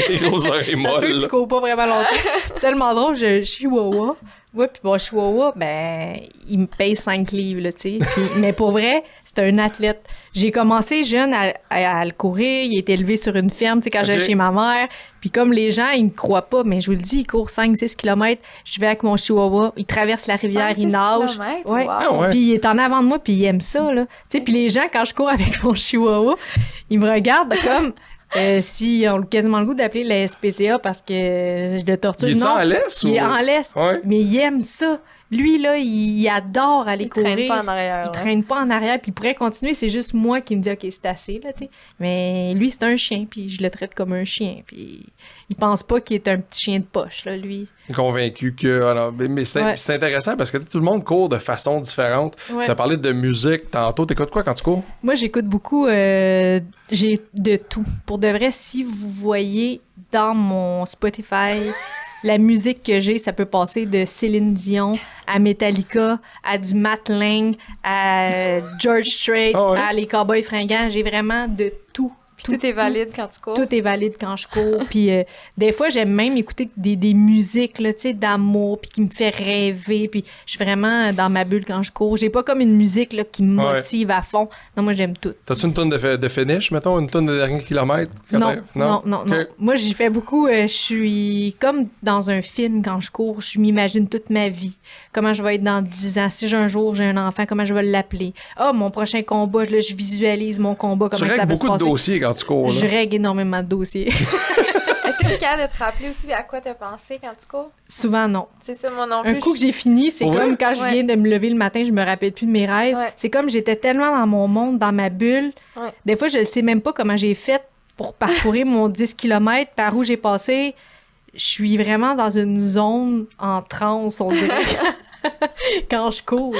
les grosses oreilles molles. Tu cours pas vraiment longtemps. C'est tellement drôle, je chihuahua. Ouais, puis bon, chihuahua, ben, il me paye 5 livres, là, tu sais. Mais pour vrai, c'est un athlète. J'ai commencé jeune à le courir. Il était élevé sur une ferme, tu sais, quand j'allais chez ma mère. Puis comme les gens, ils me croient pas, mais je vous le dis, il court 5-6 km. Je vais avec mon chihuahua. Il traverse la rivière, il nage. Ouais. Wow. Puis il est en avant de moi, puis il aime ça, là. Tu sais, puis les gens, quand je cours avec mon chihuahua, ils me regardent comme... si on a quasiment le goût d'appeler la SPCA parce que je le torture. Il est en laisse? Il est en laisse, mais il aime ça. Lui, là, il adore aller courir. Il traîne pas en arrière. Il traîne pas en arrière, puis il pourrait continuer. C'est juste moi qui me dis, OK, c'est assez, là, tu sais. Mais lui, c'est un chien, puis je le traite comme un chien. Puis il pense pas qu'il est un petit chien de poche, là, lui. Il est convaincu que... Alors, mais c'est intéressant parce que tout le monde court de façon différente. Tu as parlé de musique tantôt. T'écoutes quoi quand tu cours? Moi, j'écoute beaucoup... j'ai de tout. Pour de vrai, si vous voyez dans mon Spotify... La musique que j'ai, ça peut passer de Céline Dion à Metallica, à du Matt Lang, à George Strait, à les Cowboys fringants. J'ai vraiment de tout. Puis tout est valide quand tu cours. Tout est valide quand je cours. Puis des fois, j'aime même écouter des musiques, là, tu sais, d'amour, puis qui me fait rêver. Puis je suis vraiment dans ma bulle quand je cours. J'ai pas comme une musique là, qui me motive à fond. Non, moi, j'aime tout. T'as-tu une tonne de finish, mettons, une tonne de dernier kilomètre? Non. Moi, j'y fais beaucoup. Je suis comme dans un film quand je cours. Je m'imagine toute ma vie. Comment je vais être dans 10 ans. Si un jour j'ai un enfant, comment je vais l'appeler. Mon prochain combat, là, je visualise mon combat, comment ça va se passer. Tu règles beaucoup de dossiers quand tu cours, là. Je règle énormément de dossiers. Est-ce que tu es capable de te rappeler aussi à quoi tu as pensé quand tu cours? Souvent, non. C'est ça, moi non plus. Un coup que j'ai fini, c'est comme quand je viens de me lever le matin, je me rappelle plus de mes rêves. C'est comme j'étais tellement dans mon monde, dans ma bulle. Des fois, je sais même pas comment j'ai fait pour parcourir mon 10 km, par où j'ai passé. Je suis vraiment dans une zone en transe, on dirait, quand je cours.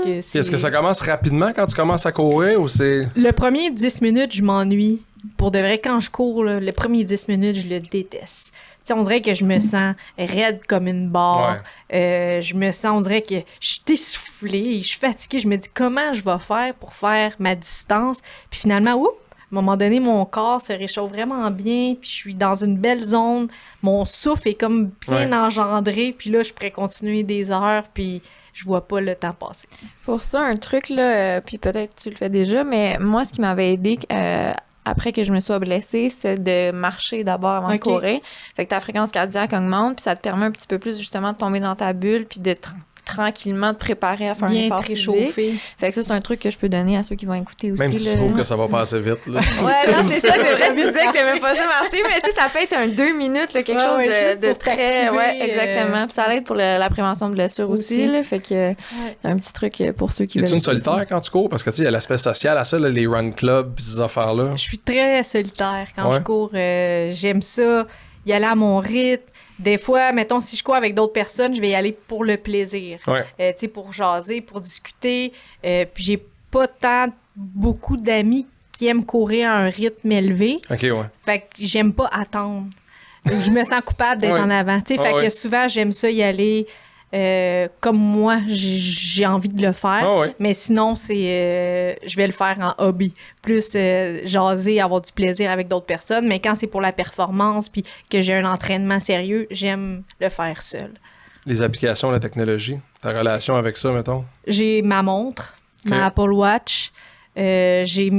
Est-ce que ça commence rapidement quand tu commences à courir ou c'est... Le premier 10 minutes, je m'ennuie. Pour de vrai, quand je cours, là, le premier 10 minutes, je le déteste. T'sais, on dirait que je me sens raide comme une barre. Je me sens, on dirait que je suis essoufflée, je suis fatiguée. Je me dis comment je vais faire pour faire ma distance. Puis finalement, à un moment donné, mon corps se réchauffe vraiment bien, puis je suis dans une belle zone. Mon souffle est comme bien engendré, puis là, je pourrais continuer des heures, puis je vois pas le temps passer. Pour ça, un truc, là, puis peut-être tu le fais déjà, mais moi, ce qui m'avait aidé après que je me sois blessée, c'est de marcher d'abord avant de courir. Fait que ta fréquence cardiaque augmente, puis ça te permet un petit peu plus justement de tomber dans ta bulle, puis de tranquillement te préparer à faire un effort physique. Fait que ça, c'est un truc que je peux donner à ceux qui vont écouter aussi. Même si tu trouves que ça va passer vite. Là. Ouais, non, c'est ça, c'est vrai, tu disais que t'aimais pas ça marcher, mais tu sais, ça peut être un 2 minutes, là, quelque chose de très... Ouais, exactement. Puis ça aide pour la prévention de blessures aussi, là, fait que un petit truc pour ceux qui veulent... Es-tu une solitaire quand tu cours? Parce que tu sais, il y a l'aspect social à ça, là, les run clubs pis ces affaires-là. Je suis très solitaire quand je cours. J'aime ça, y aller à mon rythme. Des fois, mettons, si je cours avec d'autres personnes, je vais y aller pour le plaisir. Tu sais, pour jaser, pour discuter. Puis j'ai pas beaucoup d'amis qui aiment courir à un rythme élevé. Fait que j'aime pas attendre. Je me sens coupable d'être en avant. Tu sais, fait que souvent, j'aime ça y aller comme moi, j'ai envie de le faire. Mais sinon, je vais le faire en hobby. Plus jaser, avoir du plaisir avec d'autres personnes. Mais quand c'est pour la performance puis que j'ai un entraînement sérieux, j'aime le faire seul. Les applications, la technologie, ta relation avec ça, mettons? J'ai ma montre, ma Apple Watch. J'ai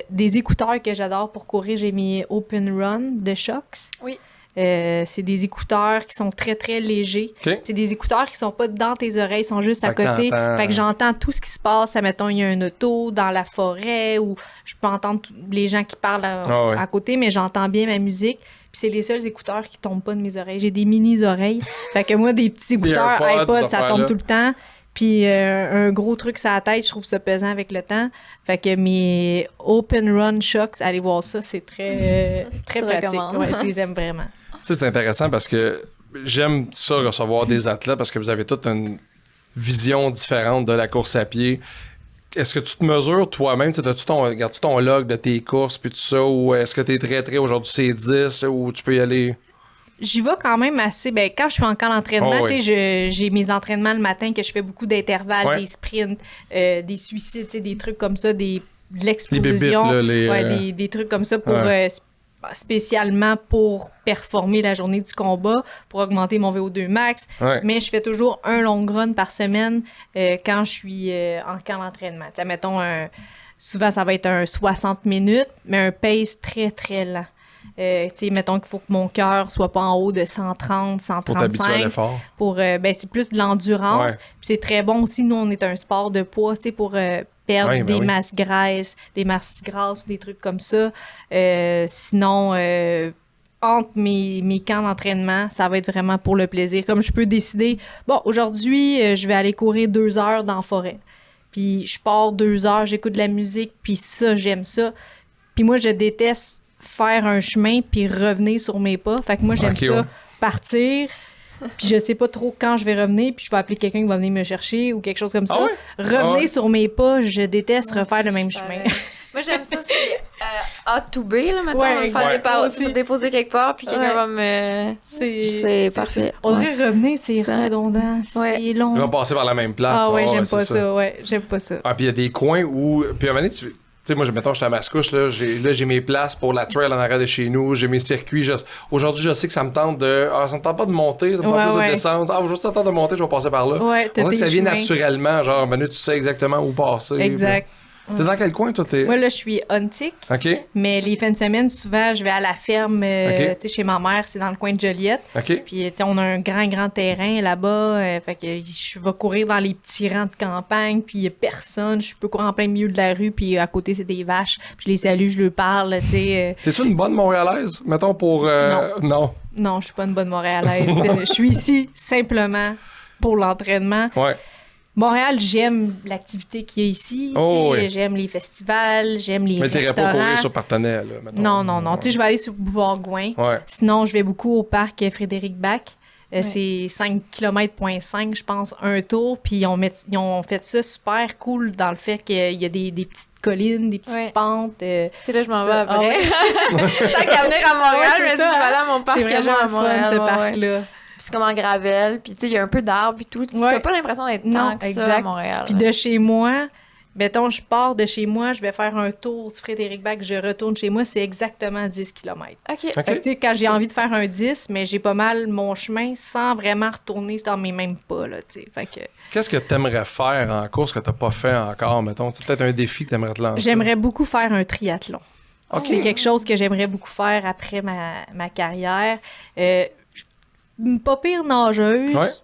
des écouteurs que j'adore pour courir. J'ai mes Open Run de Shox. Oui. C'est des écouteurs qui sont très, très légers. C'est des écouteurs qui sont pas dans tes oreilles, ils sont juste à côté. Fait que j'entends tout ce qui se passe. Mettons, il y a un auto dans la forêt ou je peux entendre les gens qui parlent à côté, mais j'entends bien ma musique. Puis c'est les seuls écouteurs qui tombent pas de mes oreilles. J'ai des mini-oreilles. Fait que moi, des petits écouteurs iPod, ça tombe tout le temps. Puis un gros truc sur la tête, je trouve ça pesant avec le temps. Fait que mes Open Run Shox, allez voir ça, c'est très, très pratique. Ouais, je les aime vraiment. Ça, c'est intéressant parce que j'aime ça recevoir des athlètes parce que vous avez toute une vision différente de la course à pied. Est-ce que tu te mesures toi-même? Regardes-tu ton log de tes courses puis tout ça? Ou est-ce que tu es très aujourd'hui c'est 10 ou tu peux y aller? J'y vais quand même assez. Ben, quand je suis en camp d'entraînement, j'ai mes entraînements le matin que je fais beaucoup d'intervalles, des sprints, des suicides, des trucs comme ça, de l'explosion. Des trucs comme ça pour spécialement pour performer la journée du combat, pour augmenter mon VO2 max. Mais je fais toujours un long run par semaine quand je suis en camp d'entraînement. Mettons, souvent, ça va être un 60 minutes, mais un pace très, très lent. Mettons qu'il faut que mon cœur soit pas en haut de 130, 135. Pour t'habituer à l'effort. C'est plus de l'endurance. Puis c'est très bon aussi. Nous, on est un sport de poids, pour perdre des masses grasses, ou des trucs comme ça. Sinon, entre mes camps d'entraînement, ça va être vraiment pour le plaisir. Comme je peux décider, bon, aujourd'hui, je vais aller courir 2 heures dans la forêt. Puis je pars 2 heures, j'écoute de la musique, puis ça, j'aime ça. Puis moi, je déteste faire un chemin puis revenir sur mes pas. Fait que moi, j'aime ça partir, puis je sais pas trop quand je vais revenir, puis je vais appeler quelqu'un qui va venir me chercher ou quelque chose comme ça. Revenir sur mes pas, je déteste refaire le même chemin. Moi, j'aime ça aussi. A to B, là, mettons, me déposer quelque part, puis quelqu'un va me... C'est parfait. On devrait revenir, c'est redondant, c'est long. Tu vas passer par la même place. J'aime pas ça. J'aime pas ça. Puis il y a des coins où... Puis à un moment donné, tu sais, moi, mettons, je suis à Mascouche, là, j'ai mes places pour la trail en arrière de chez nous, j'ai mes circuits. Aujourd'hui, je sais que ça me tente ça me tente pas de monter, ça me tente plus de descendre. Aujourd'hui, ça me tente de monter, je vais passer par là. On dirait que ça vient naturellement, genre, Manu, tu sais exactement où passer. Exact. T'es dans quel coin, toi? Moi, là, je suis Huntic. Mais les fins de semaine, souvent, je vais à la ferme, chez ma mère, c'est dans le coin de Joliette. Puis, on a un grand terrain là-bas. Fait que je vais courir dans les petits rangs de campagne, puis il n'y a personne. Je peux courir en plein milieu de la rue, puis à côté, c'est des vaches. Puis je les salue, je leur parle, T'es-tu une bonne Montréalaise, mettons, pour... Non. Non, je suis pas une bonne Montréalaise. Je suis ici simplement pour l'entraînement. Montréal, j'aime l'activité qu'il y a ici. J'aime les festivals, j'aime les restaurants. Mais t'aimerais pas courir sur Partenay, là, maintenant? Non. Tu sais, je vais aller sur Boulevard Gouin. Sinon, je vais beaucoup au parc Frédéric Bach. C'est 5,5 km, je pense, un tour. Puis ils ont fait ça super cool dans le fait qu'il y a des petites collines, des petites pentes. C'est là que je m'en vais après. Tant qu'à venir à Montréal, je me dis, je vais aller à mon parc. C'est vraiment à Montréal, ce parc-là. C'est comme en gravel, puis tu sais, il y a un peu d'arbres et tout. T'as pas l'impression d'être tant que ça à Montréal. Puis de chez moi, mettons, je pars de chez moi, je vais faire un tour du Frédéric-Bach, je retourne chez moi, c'est exactement 10 km. OK. Fait que, tu sais, quand j'ai envie de faire un 10, mais j'ai pas mal mon chemin sans vraiment retourner dans mes mêmes pas, là, tu sais. Fait que... Qu'est-ce que tu aimerais faire en course que tu n'as pas fait encore, mettons? C'est peut-être un défi que tu aimerais te lancer. J'aimerais beaucoup faire un triathlon. Okay. C'est quelque chose que j'aimerais beaucoup faire après ma carrière. Pas pire nageuse,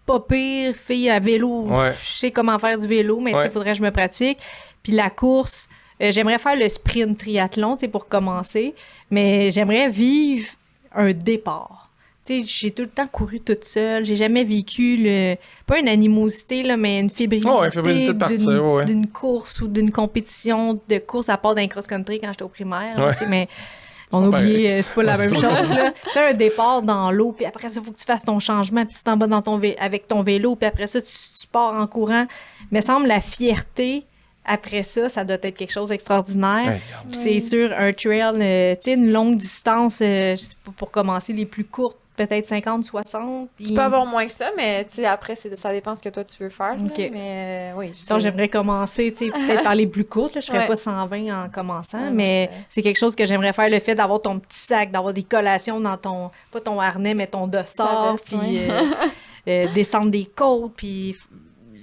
pas pire fille à vélo. Je sais comment faire du vélo, mais il faudrait que je me pratique. Puis la course, j'aimerais faire le sprint triathlon pour commencer, mais j'aimerais vivre un départ. T'sais, j'ai tout le temps couru toute seule. J'ai jamais vécu pas une animosité, là, mais une fébrilité, d'une course ou d'une compétition de course à part d'un cross-country quand j'étais au primaire. Là, mais on a oublié, c'est pas la même chose. Tu sais, un départ dans l'eau, puis après ça, il faut que tu fasses ton changement, puis tu t'en vas avec ton vélo, puis après ça, tu pars en courant. Mais semble la fierté... Après ça doit être quelque chose d'extraordinaire. Puis c'est sûr, un trail, tu sais, une longue distance, je sais pas, pour commencer les plus courtes, peut-être 50, 60. Tu peux avoir moins que ça, mais tu sais, après, ça dépend ce que toi tu veux faire. Okay. Là, mais oui. Donc, j'aimerais commencer, tu sais, peut-être par les plus courtes. Là, je ferais pas 120 en commençant, mais c'est quelque chose que j'aimerais faire, le fait d'avoir ton petit sac, d'avoir des collations dans ton, pas ton harnais, mais ton dossard, puis descendre des côtes, puis...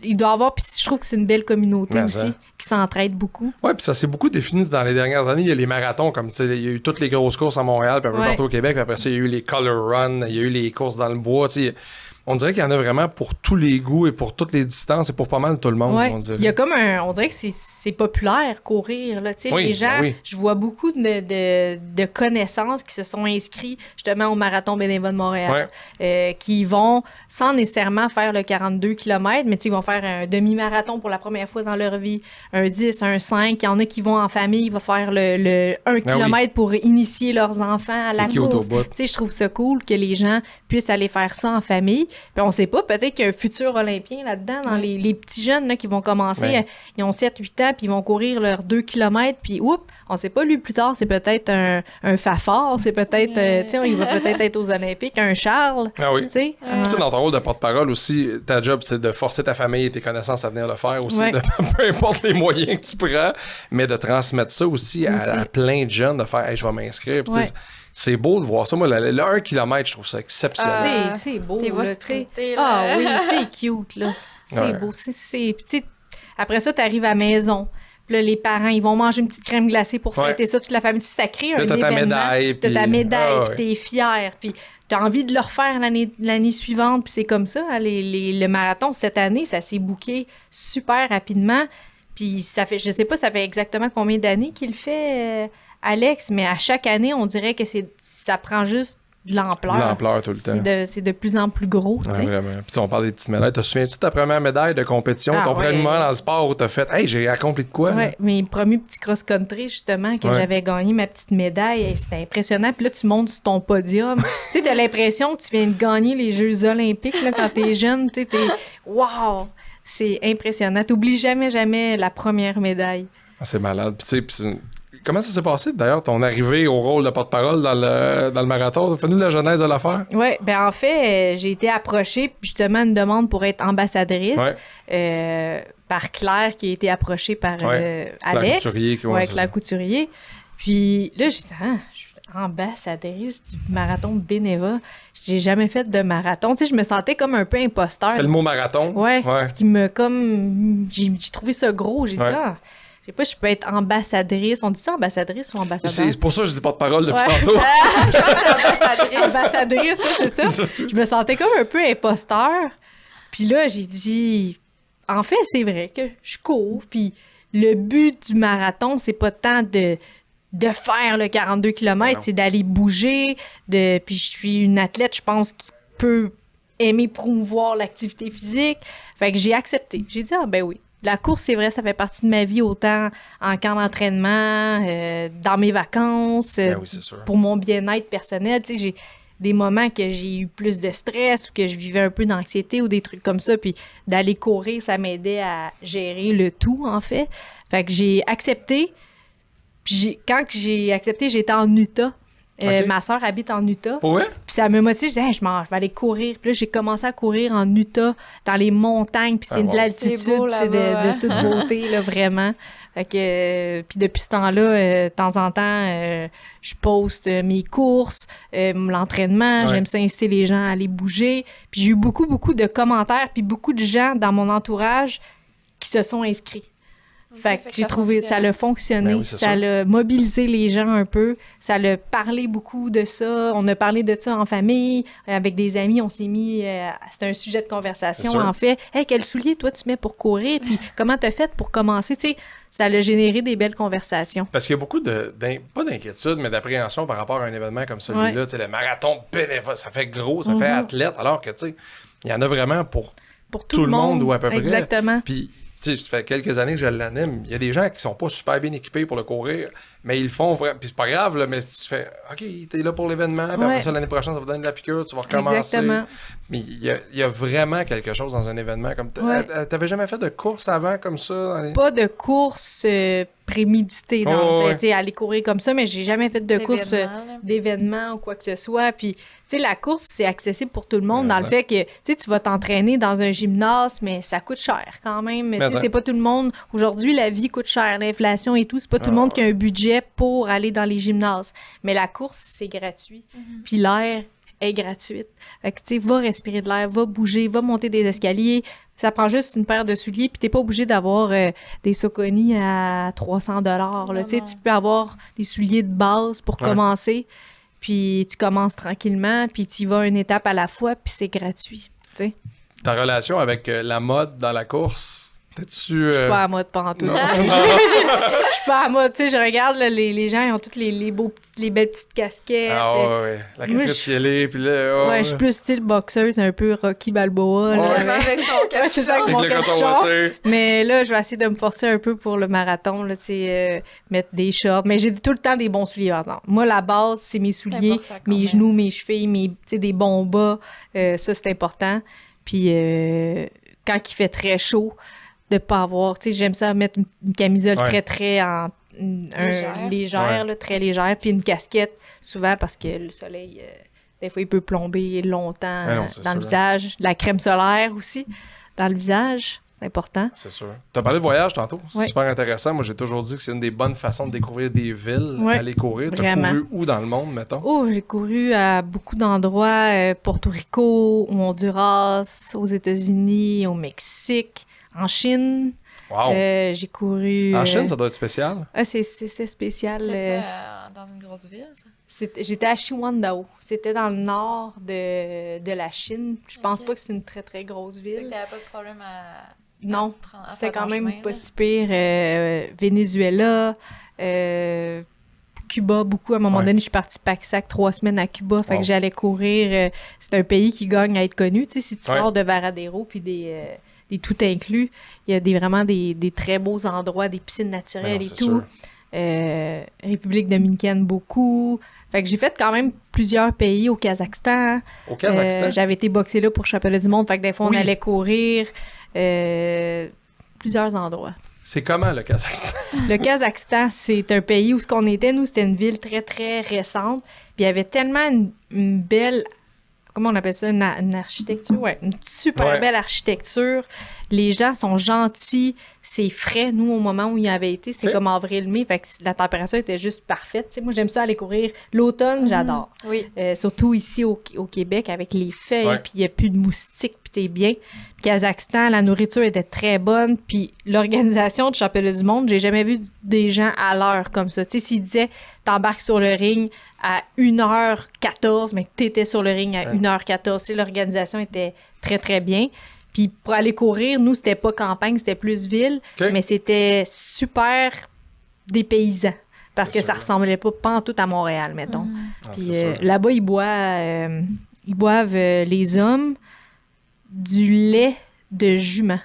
Il doit y avoir, puis je trouve que c'est une belle communauté aussi, qui s'entraide beaucoup. Oui, puis ça s'est beaucoup défini dans les dernières années. Il y a les marathons, comme tu sais, il y a eu toutes les grosses courses à Montréal, puis un peu partout au Québec, puis après ça, il y a eu les Color Run, il y a eu les courses dans le bois, tu sais. On dirait qu'il y en a vraiment pour tous les goûts et pour toutes les distances et pour pas mal tout le monde, on dirait. Il y a comme on dirait que c'est populaire, courir, là, tu sais, les gens, je vois beaucoup de connaissances qui se sont inscrits justement au Marathon bénévole de Montréal, qui vont, sans nécessairement faire le 42 km, mais tu sais, ils vont faire un demi-marathon pour la première fois dans leur vie, un 10, un 5, il y en a qui vont en famille, ils vont faire le 1 km pour initier leurs enfants à la course. Tu sais, je trouve ça cool que les gens puissent aller faire ça en famille. Puis on sait pas, peut-être qu'il y a un futur olympien là-dedans, dans les petits jeunes là, qui vont commencer, ils ont 7-8 ans, puis ils vont courir leurs 2 km, puis on sait pas, lui, plus tard, c'est peut-être un Fafard, c'est peut-être, tu sais, il va peut-être être aux Olympiques, un Charles. Ah oui. Tu sais, dans ton rôle de porte-parole aussi, ta job, c'est de forcer ta famille et tes connaissances à venir le faire aussi, peu importe les moyens que tu prends, mais de transmettre ça aussi à plein de jeunes, de faire, hey, je vais m'inscrire. C'est beau de voir ça. Moi, le 1 km, je trouve ça exceptionnel. C'est beau, là, Ah oui, c'est cute, là. C'est beau. Puis, après ça, tu arrives à la maison. Puis là, les parents, ils vont manger une petite crème glacée pour fêter ça, toute la famille. Ça crée un événement. T'as ta médaille, puis t'es fier. Puis t'as envie de le refaire l'année suivante. Puis c'est comme ça. Hein, le marathon, cette année, ça s'est booké super rapidement. Puis ça fait, je sais pas, ça fait exactement combien d'années qu'il fait... Alex, mais à chaque année, on dirait que ça prend juste de l'ampleur. De l'ampleur tout le temps. C'est de plus en plus gros, tu sais. Vraiment. Puis on parle des petites médailles. Te souviens-tu de ta première médaille de compétition? Ton premier moment dans le sport où t'as fait « Hey, j'ai accompli de quoi? » Oui, mes premiers petits cross-country, justement, que j'avais gagné ma petite médaille. C'était impressionnant. Puis là, tu montes sur ton podium. Tu sais, t'as l'impression que tu viens de gagner les Jeux olympiques là, quand t'es jeune. Tu sais, t'es « Wow! » C'est impressionnant. T'oublies jamais la première médaille. Ah, c'est malade. Puis tu sais, comment ça s'est passé, d'ailleurs, ton arrivée au rôle de porte-parole dans le marathon? Fais-nous la genèse de l'affaire. Oui, ben en fait, j'ai été approchée, justement, une demande pour être ambassadrice par Claire, qui a été approchée par Alex. Claire Couturier. Puis là, j'ai dit, je suis ambassadrice du marathon de Beneva. J'ai jamais fait de marathon. Tu sais, je me sentais comme un peu imposteur. C'est le mot marathon? Ouais. Ce qui me, comme... J'ai trouvé ça gros. J'ai dit, je sais pas, je peux être ambassadrice. On dit ça, ambassadrice ou ambassadeur? C'est pour ça que je dis porte-parole depuis tantôt. Je pense que c'est ambassadrice. Ambassadrice, c'est ça. Je me sentais comme un peu imposteur. Puis là, j'ai dit... En fait, c'est vrai que je cours. Puis le but du marathon, c'est pas tant de faire le 42 km, c'est d'aller bouger. Puis je suis une athlète, je pense, qui peut aimer promouvoir l'activité physique. Fait que j'ai accepté. J'ai dit, ben oui. La course, c'est vrai, ça fait partie de ma vie, autant en camp d'entraînement, dans mes vacances, pour mon bien-être personnel. Tu sais, j'ai des moments que j'ai eu plus de stress ou que je vivais un peu d'anxiété ou des trucs comme ça. Puis d'aller courir, ça m'aidait à gérer le tout, en fait. Fait que j'ai accepté. Puis quand j'ai accepté, j'étais en Utah. Ma soeur habite en Utah. Pour vrai? Puis ça me motive. Je disais, hey, je vais aller courir. Puis là, j'ai commencé à courir en Utah, dans les montagnes. Puis c'est de l'altitude. C'est de toute beauté, là, vraiment. Fait que, puis depuis ce temps-là, de temps en temps, je poste mes courses, l'entraînement. J'aime ça inciter les gens à aller bouger. Puis j'ai eu beaucoup de commentaires, puis beaucoup de gens dans mon entourage qui se sont inscrits. Fait que j'ai trouvé ça a fonctionné, oui, ça a mobilisé les gens un peu, ça a parlé beaucoup de ça, on a parlé de ça en famille, avec des amis, on s'est mis, c'était un sujet de conversation en fait. Hey, quel soulier toi tu mets pour courir, puis comment t'as fait pour commencer, tu sais, ça a généré des belles conversations. Parce qu'il y a beaucoup pas d'inquiétude, mais d'appréhension par rapport à un événement comme celui-là, tu sais, le marathon bénévole, ça fait gros, ça fait athlète, alors que tu sais, il y en a vraiment pour tout le monde ou à peu près. Exactement. Puis tu sais, ça fait quelques années que je l'anime. Il y a des gens qui sont pas super bien équipés pour le courir, mais ils le font vraiment. Puis c'est pas grave, là, mais si tu fais OK, t'es là pour l'événement, puis après ça, l'année prochaine, ça va donner de la piqûre, tu vas recommencer. Exactement. Mais il y a vraiment quelque chose dans un événement comme t'avais jamais fait de course avant comme ça? Pas de course préméditée, dans le fait. Aller courir comme ça, mais j'ai jamais fait de course d'événement ou quoi que ce soit. Puis, tu sais, la course, c'est accessible pour tout le monde dans le fait que, tu vas t'entraîner dans un gymnase, mais ça coûte cher quand même. Tu sais, c'est pas tout le monde. Aujourd'hui, la vie coûte cher, l'inflation et tout. C'est pas tout le monde qui a un budget pour aller dans les gymnases. Mais la course, c'est gratuit. Puis l'air est gratuite. Fait que, tu sais, va respirer de l'air, va bouger, va monter des escaliers. Ça prend juste une paire de souliers, puis t'es pas obligé d'avoir des Saucony à 300 $. Tu sais, tu peux avoir des souliers de base pour commencer, puis tu commences tranquillement, puis tu y vas une étape à la fois, puis c'est gratuit, tu sais. Ta relation avec la mode dans la course, t'es-tu... Je suis pas à mode pantoute. Je suis pas à mode, tu sais, je regarde, là, les gens, ils ont toutes les belles petites casquettes. Ah ouais, la casquette cielée, puis là... je suis plus style boxeuse, un peu Rocky Balboa. Là, avec son capuchon. C'est ça, avec mon capuchon. Mais là, je vais essayer de me forcer un peu pour le marathon, là, tu sais, mettre des shorts. Mais j'ai tout le temps des bons souliers, par exemple. Moi, la base, c'est mes souliers, mes genoux, mes chevilles, tu sais, des bons bas. Ça, c'est important. Puis quand il fait très chaud, de pas avoir, tu sais, j'aime ça mettre une camisole très légère, là, très légère, puis une casquette souvent parce que le soleil des fois il peut plomber longtemps dans le visage, la crème solaire aussi dans le visage, c'est important. C'est sûr. Tu as parlé de voyage tantôt, c'est super intéressant. Moi j'ai toujours dit que c'est une des bonnes façons de découvrir des villes, aller courir. Tu as couru où dans le monde, mettons? J'ai couru à beaucoup d'endroits, Porto Rico, au Honduras, aux États-Unis, au Mexique, en Chine. Wow. J'ai couru... En Chine, ça doit être spécial. C'était spécial. C'était dans une grosse ville, ça? J'étais à Qingdao. C'était dans le nord de la Chine. Je pense pas que c'est une très, très grosse ville. Tu n'avais pas de problème à... Non, c'était quand même pas si pire. Venezuela, Cuba, beaucoup. À un moment donné, je suis partie pack-sac 3 semaines à Cuba. Fait que j'allais courir. C'est un pays qui gagne à être connu. Tu sais, si tu sors de Varadero puis des tout inclus, il y a vraiment des très beaux endroits, des piscines naturelles et tout. République dominicaine, beaucoup. Fait que j'ai fait quand même plusieurs pays au Kazakhstan. Au Kazakhstan? J'avais été boxer là pour le championnat du monde. Fait que des fois, on allait courir. Plusieurs endroits. C'est comment, le Kazakhstan? Le Kazakhstan, c'est un pays où ce qu'on était, nous, c'était une ville très, très récente. Puis il y avait tellement une belle... Comment on appelle ça? Une architecture? Ouais, une super belle architecture. Les gens sont gentils. C'est frais. Nous, au moment où il y avait été, c'était comme avril-mai. Fait que la température était juste parfaite. T'sais, moi, j'aime ça aller courir. L'automne, j'adore. Oui. Surtout ici au Québec, avec les feuilles, puis il n'y a plus de moustiques, puis t'es bien. Kazakhstan, la nourriture était très bonne. Puis l'organisation du championnat du monde, j'ai jamais vu des gens à l'heure comme ça. Tu sais, s'ils disaient, t'embarques sur le ring à 1h14, mais t'étais sur le ring à 1h14. T'sais, l'organisation était très, très bien. Puis pour aller courir, nous, c'était pas campagne, c'était plus ville, mais c'était super dépaysant. Parce que ça ressemblait pas en tout à Montréal, mettons. Puis là-bas, ils boivent les hommes du lait de jument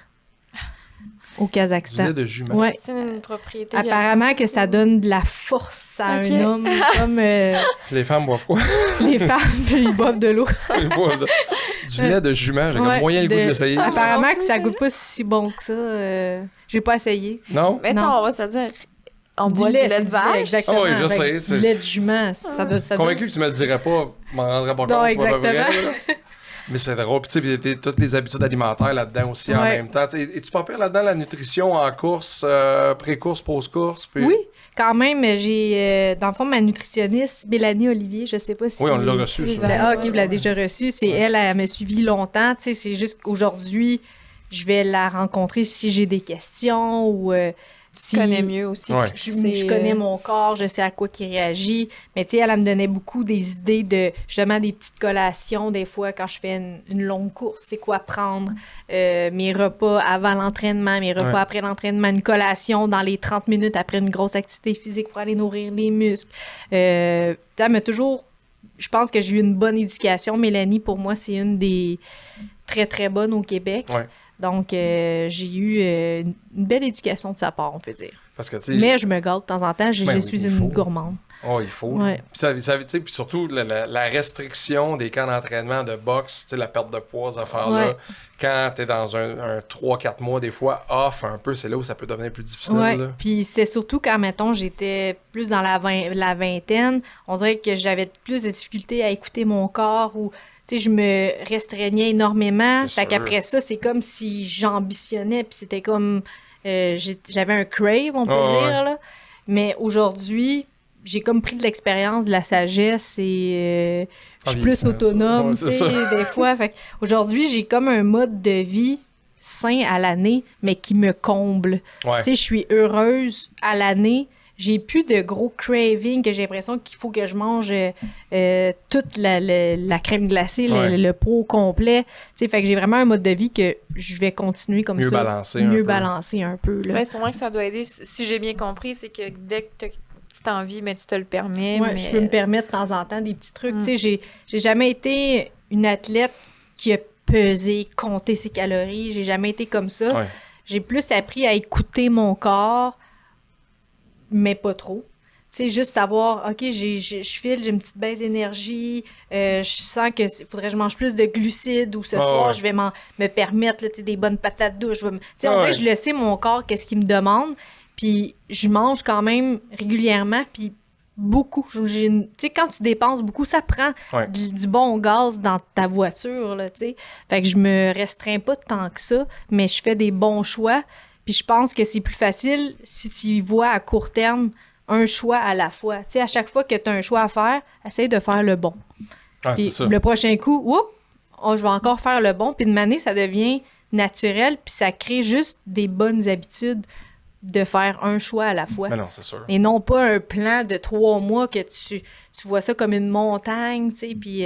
au Kazakhstan. Du lait de jument? Ouais. C'est une propriété. Apparemment que ça donne de la force à un homme. Comme, les femmes boivent quoi? Les femmes, ils boivent de l'eau. Ils boivent du lait de jument. J'ai comme moyen le goût de l'essayer. Apparemment que ça goûte pas si bon que ça. J'ai pas essayé. Non? Mais on va se dire... On boit du lait de vache. Exactement. Ah oui, je sais. Du lait de jument. Ça doit, convaincu que tu me le dirais pas, je m'en rendrais pas compte. Non, exactement. Pas vrai, mais c'est drôle. Puis tu sais, toutes les habitudes alimentaires là-dedans aussi en même temps. Et tu peux faire là-dedans la nutrition en course, pré-course, post-course? Puis... Oui, quand même. J'ai, dans le fond, ma nutritionniste, Mélanie Olivier, je sais pas si... Oui, on l'a reçu, ça. Ah, OK, vous l'avez déjà reçue. C'est elle me suivi longtemps. Tu sais, c'est juste qu'aujourd'hui, je vais la rencontrer si j'ai des questions ou... Tu connais mieux aussi. Ouais. Je connais mon corps, je sais à quoi il réagit. Mais tu sais, elle me donnait beaucoup des idées de, justement, des petites collations, des fois, quand je fais une longue course, c'est quoi prendre, mes repas avant l'entraînement, mes repas après l'entraînement, une collation dans les 30 minutes après une grosse activité physique pour aller nourrir les muscles. Elle m'a toujours... Je pense que j'ai eu une bonne éducation. Mélanie, pour moi, c'est une des très, très bonnes au Québec. Ouais. Donc, j'ai eu une belle éducation de sa part, on peut dire. Parce que, mais je me gâte de temps en temps. Je suis une gourmande. Oh, il faut. Ouais. Puis surtout, la restriction des camps d'entraînement de boxe, la perte de poids, ces affaires-là, quand tu es dans un 3-4 mois, des fois, off un peu, c'est là où ça peut devenir plus difficile. Oui, puis c'était surtout quand, mettons, j'étais plus dans la vingtaine, on dirait que j'avais plus de difficultés à écouter mon corps ou... Tu sais, je me restreignais énormément. Fait qu'après ça, c'est comme si j'ambitionnais, puis c'était comme... j'avais un crave, on peut dire, là. Mais aujourd'hui, j'ai comme pris de l'expérience, de la sagesse, et je suis plus autonome, tu sais, des fois. Fait qu'aujourd'hui, j'ai comme un mode de vie sain à l'année, mais qui me comble. Tu sais, je suis heureuse à l'année. J'ai plus de gros craving que j'ai l'impression qu'il faut que je mange toute la crème glacée, le pot complet. Tu sais, fait que j'ai vraiment un mode de vie que je vais continuer comme ça. Mieux balancé un peu. Ouais, sûrement que ça doit aider. Si j'ai bien compris, c'est que dès que tu as petite envie, mais tu te le permets. Ouais, je peux me permettre de temps en temps des petits trucs. Tu sais, j'ai jamais été une athlète qui a pesé, compté ses calories. J'ai jamais été comme ça. Ouais. J'ai plus appris à écouter mon corps, mais pas trop. Tu sais, juste savoir, OK, je file, j'ai une petite baisse d'énergie, je sens que faudrait que je mange plus de glucides ou ce soir, je vais me permettre là, des bonnes patates douces. Tu sais, en fait, je le sais, mon corps, qu'est-ce qu'il me demande, puis je mange quand même régulièrement, puis beaucoup. Tu sais, quand tu dépenses beaucoup, ça prend du bon gaz dans ta voiture, là, tu sais. Fait que je me restreins pas tant que ça, mais je fais des bons choix. Puis je pense que c'est plus facile si tu y vois à court terme un choix à la fois. Tu sais, à chaque fois que tu as un choix à faire, essaye de faire le bon. Puis le prochain coup, je vais encore faire le bon. Puis de manière, ça devient naturel, puis ça crée juste des bonnes habitudes de faire un choix à la fois. Mais non, c'est sûr. Et non pas un plan de 3 mois que tu vois ça comme une montagne, tu sais, puis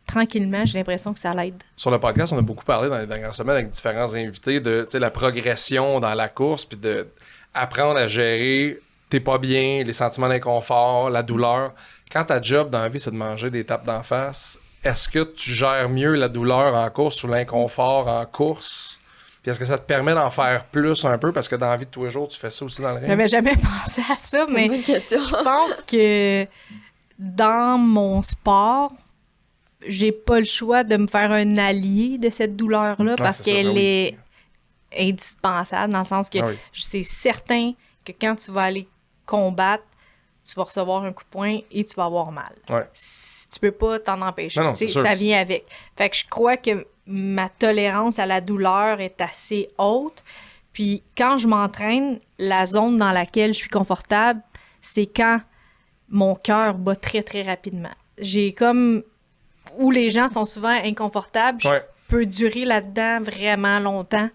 tranquillement, j'ai l'impression que ça l'aide. Sur le podcast, on a beaucoup parlé dans les dernières semaines avec différents invités de la progression dans la course, puis de apprendre à gérer t'es pas bien, les sentiments d'inconfort, la douleur. Quand ta job dans la vie, c'est de manger des tapes d'en face, est-ce que tu gères mieux la douleur en course ou l'inconfort en course? Puis est-ce que ça te permet d'en faire plus un peu? Parce que dans la vie de tous les jours, tu fais ça aussi dans le ring. J'avais jamais pensé à ça, mais une question. Je pense que dans mon sport, j'ai pas le choix de me faire un allié de cette douleur-là parce qu'elle est indispensable dans le sens que c'est certain que quand tu vas aller combattre, tu vas recevoir un coup de poing et tu vas avoir mal. Ouais. Tu peux pas t'en empêcher. Non, ça vient avec. Fait que je crois que ma tolérance à la douleur est assez haute. Puis quand je m'entraîne, la zone dans laquelle je suis confortable, c'est quand mon cœur bat très, très rapidement. J'ai comme... où les gens sont souvent inconfortables, je peux durer là-dedans vraiment longtemps.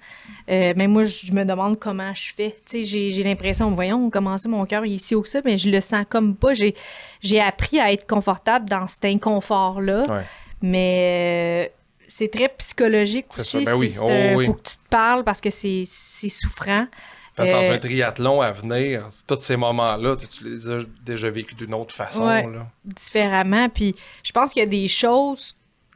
Mais moi, je me demande comment je fais. Tu sais, j'ai l'impression, voyons, comment ça, mon cœur est si haut que ça, mais je le sens comme pas. J'ai appris à être confortable dans cet inconfort-là. Ouais. Mais... c'est très psychologique aussi. Ben oui. Faut que tu te parles parce que c'est souffrant. Parce que dans un triathlon à venir, tous ces moments-là, tu les as déjà vécus d'une autre façon. Ouais, là. Différemment. Puis je pense qu'il y a des choses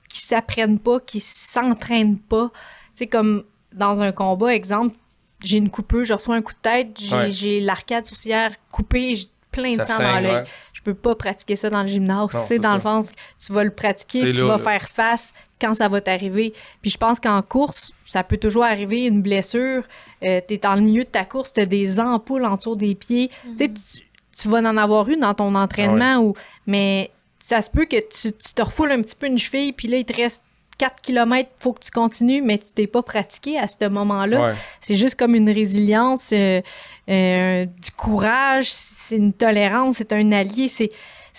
qui s'apprennent pas, qui s'entraînent pas. Tu sais, comme dans un combat, exemple, j'ai une coupeuse, je reçois un coup de tête, j'ai l'arcade sourcilière coupée, plein de sang dans l'œil. Ouais. Je peux pas pratiquer ça dans le gymnase. C'est dans le sens que tu vas le pratiquer, tu vas faire face quand ça va t'arriver. Puis je pense qu'en course, ça peut toujours arriver, une blessure. T'es dans le milieu de ta course, t'as des ampoules autour des pieds. Tu sais, tu vas en avoir une dans ton entraînement, mais ça se peut que tu te refoules un petit peu une cheville, puis là, il te reste 4 km, il faut que tu continues, mais tu t'es pas pratiqué à ce moment-là. Ouais. C'est juste comme une résilience, du courage, c'est une tolérance, c'est un allié, puis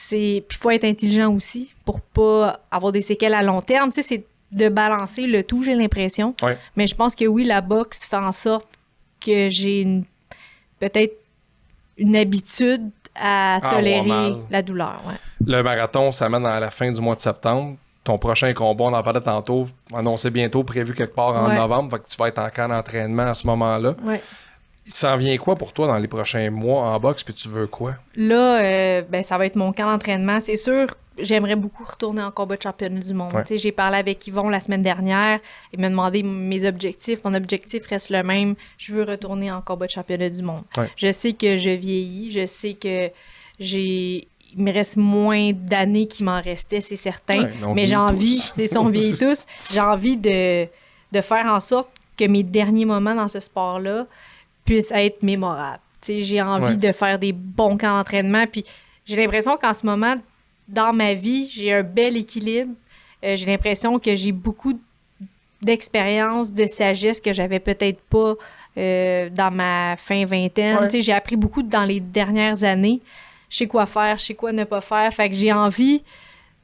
il faut être intelligent aussi pour pas avoir des séquelles à long terme. Tu sais, c'est de balancer le tout, j'ai l'impression. Ouais. Mais je pense que oui, la boxe fait en sorte que j'ai peut-être une habitude à tolérer la douleur. Ouais. Le marathon, ça mène à la fin du mois de septembre. Ton prochain combat, on en parlait tantôt, annoncé bientôt, prévu quelque part en novembre, fait que tu vas être en camp d'entraînement à ce moment-là. Ouais. Il s'en vient quoi pour toi dans les prochains mois en boxe, puis tu veux quoi? Là, ça va être mon camp d'entraînement. C'est sûr, j'aimerais beaucoup retourner en combat de championnat du monde. Ouais. J'ai parlé avec Yvon la semaine dernière, il m'a demandé mes objectifs. Mon objectif reste le même, je veux retourner en combat de championnat du monde. Ouais. Je sais que je vieillis, je sais que il me reste moins d'années qu'il m'en restait, c'est certain. Ouais, mais j'ai envie, on vieillit tous, j'ai envie de faire en sorte que mes derniers moments dans ce sport-là puissent être mémorables. J'ai envie de faire des bons camps d'entraînement. Puis j'ai l'impression qu'en ce moment, dans ma vie, j'ai un bel équilibre. J'ai l'impression que j'ai beaucoup d'expérience, de sagesse que j'avais peut-être pas dans ma fin vingtaine. Ouais. J'ai appris beaucoup dans les dernières années. Je sais quoi faire, je sais quoi ne pas faire. Fait que j'ai envie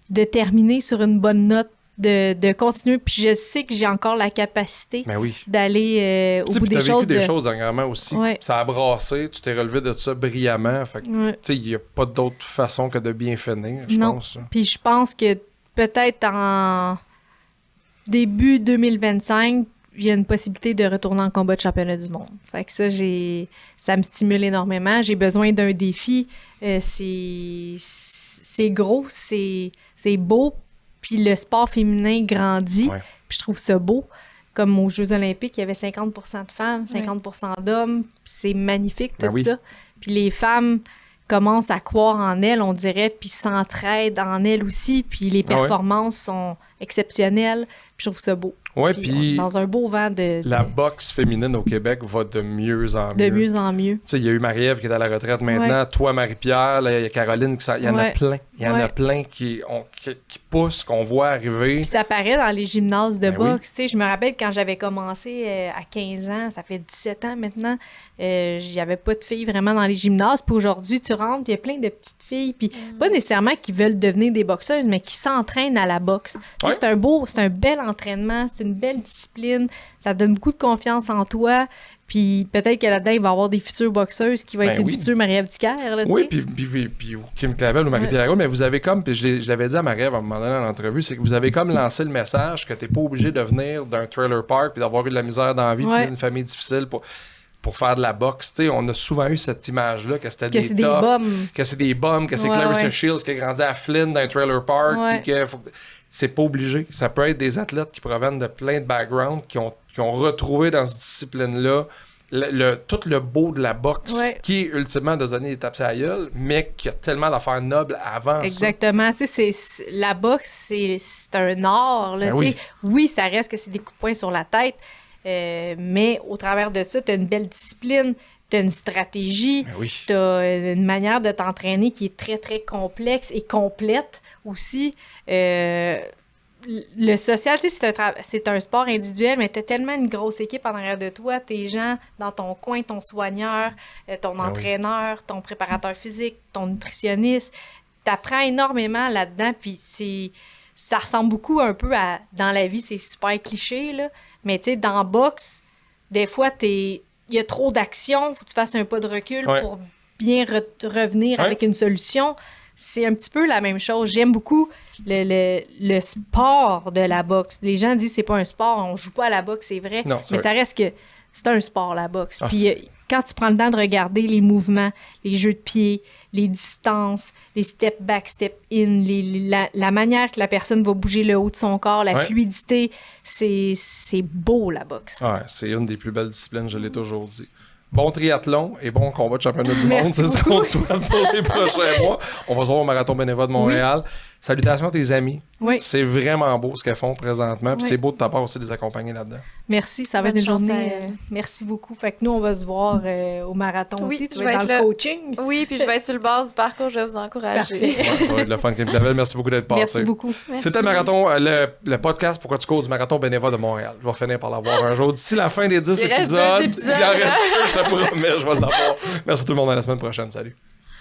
de terminer sur une bonne note, de continuer. Puis je sais que j'ai encore la capacité d'aller au bout des choses. Tu as vécu des choses dernièrement aussi. Ouais. Ça a brassé, tu t'es relevé de ça brillamment. Fait que, il n'y a pas d'autre façon que de bien finir, je pense. Puis je pense que peut-être en début 2025, il y a une possibilité de retourner en combat de championnat du monde. Fait que ça me stimule énormément. J'ai besoin d'un défi. C'est gros, c'est beau. Puis le sport féminin grandit. Ouais. Puis je trouve ça beau. Comme aux Jeux olympiques, il y avait 50% de femmes, 50% d'hommes. C'est magnifique, tout ça. Puis les femmes commencent à croire en elles, on dirait, puis s'entraident en elles aussi. Puis les performances sont exceptionnelles. Puis je trouve ça beau. Oui, puis dans un beau vent la boxe féminine au Québec va de mieux en mieux. De mieux en mieux. Tu sais, il y a eu Marie-Ève qui est à la retraite maintenant. Ouais. Toi, Marie-Pierre, il y a Caroline, il y en a plein. Il y en a plein qui poussent, qu'on voit arriver. Puis ça paraît dans les gymnases de boxe. Tu sais, je me rappelle quand j'avais commencé à 15 ans, ça fait 17 ans maintenant, il n'y avait pas de filles vraiment dans les gymnases. Puis aujourd'hui, tu rentres, puis il y a plein de petites filles, puis pas nécessairement qui veulent devenir des boxeuses, mais qui s'entraînent à la boxe. Tu sais, c'est un bel entraînement, c'est une belle discipline, ça donne beaucoup de confiance en toi, puis peut-être que là-dedans, il va y avoir des futures boxeuses qui vont être une future Marie-Ève Dicker. Oui, puis Kim Clavel ou Marie-Pierre, mais vous avez comme, puis je l'avais dit à Marie-Ève à un moment donné dans l'entrevue, c'est que vous avez comme lancé le message que t'es pas obligé de venir d'un trailer park puis d'avoir eu de la misère dans la vie, puis d'une famille difficile pour faire de la boxe. T'sais, on a souvent eu cette image-là que c'était des toughs, que c'est des bums, que c'est Clarissa Shields qui a grandi à Flynn dans un trailer park, puis que c'est pas obligé. Ça peut être des athlètes qui proviennent de plein de backgrounds, qui ont retrouvé dans cette discipline-là tout le beau de la boxe, qui est ultimement de donner des tapes à la gueule, mais qui a tellement d'affaires nobles avant. Exactement. Tu sais, la boxe, c'est un art. Là, oui, ça reste que c'est des coups de poing sur la tête, mais au travers de ça, tu as une belle discipline, tu as une stratégie, tu as une manière de t'entraîner qui est très, très complexe et complète aussi. Le social, tu sais, c'est un sport individuel, mais tu as tellement une grosse équipe en arrière de toi, tes gens dans ton coin, ton soigneur, ton entraîneur, ton préparateur physique, ton nutritionniste. Tu apprends énormément là-dedans, puis ça ressemble beaucoup un peu à... Dans la vie, c'est super cliché, là, mais tu sais, dans la boxe, des fois, il y a trop d'action, faut que tu fasses un pas de recul pour bien revenir avec une solution. C'est un petit peu la même chose. J'aime beaucoup le sport de la boxe. Les gens disent que c'est pas un sport, on joue pas à la boxe, c'est vrai. Non, mais ça reste que c'est un sport, la boxe. Puis quand tu prends le temps de regarder les mouvements, les jeux de pied, les distances, les step back, step in, la manière que la personne va bouger le haut de son corps, la fluidité, c'est beau, la boxe. Ouais, c'est une des plus belles disciplines, je l'ai toujours dit. Bon triathlon et bon combat de championnat du monde. C'est ce qu'on te souhaite pour les prochains mois. On va se voir au Marathon Bénévole de Montréal. Salutations à tes amis. Oui. C'est vraiment beau ce qu'elles font présentement. Puis c'est beau de ta part aussi de les accompagner là-dedans. Merci, ça va être une journée. Merci beaucoup. Fait que nous, on va se voir au marathon aussi. Tu vas être dans le coaching. Oui, puis je vais être sur le base du parcours. Je vais vous encourager. Ça va être le fun. Merci beaucoup d'être passé. Merci beaucoup. C'était le marathon, le podcast Pourquoi tu cours du Marathon Bénévole de Montréal. Je vais finir par l'avoir un jour. D'ici la fin des 10 épisodes. Il en reste 2, je te promets, je vais l'avoir. Merci tout le monde. À la semaine prochaine. Salut.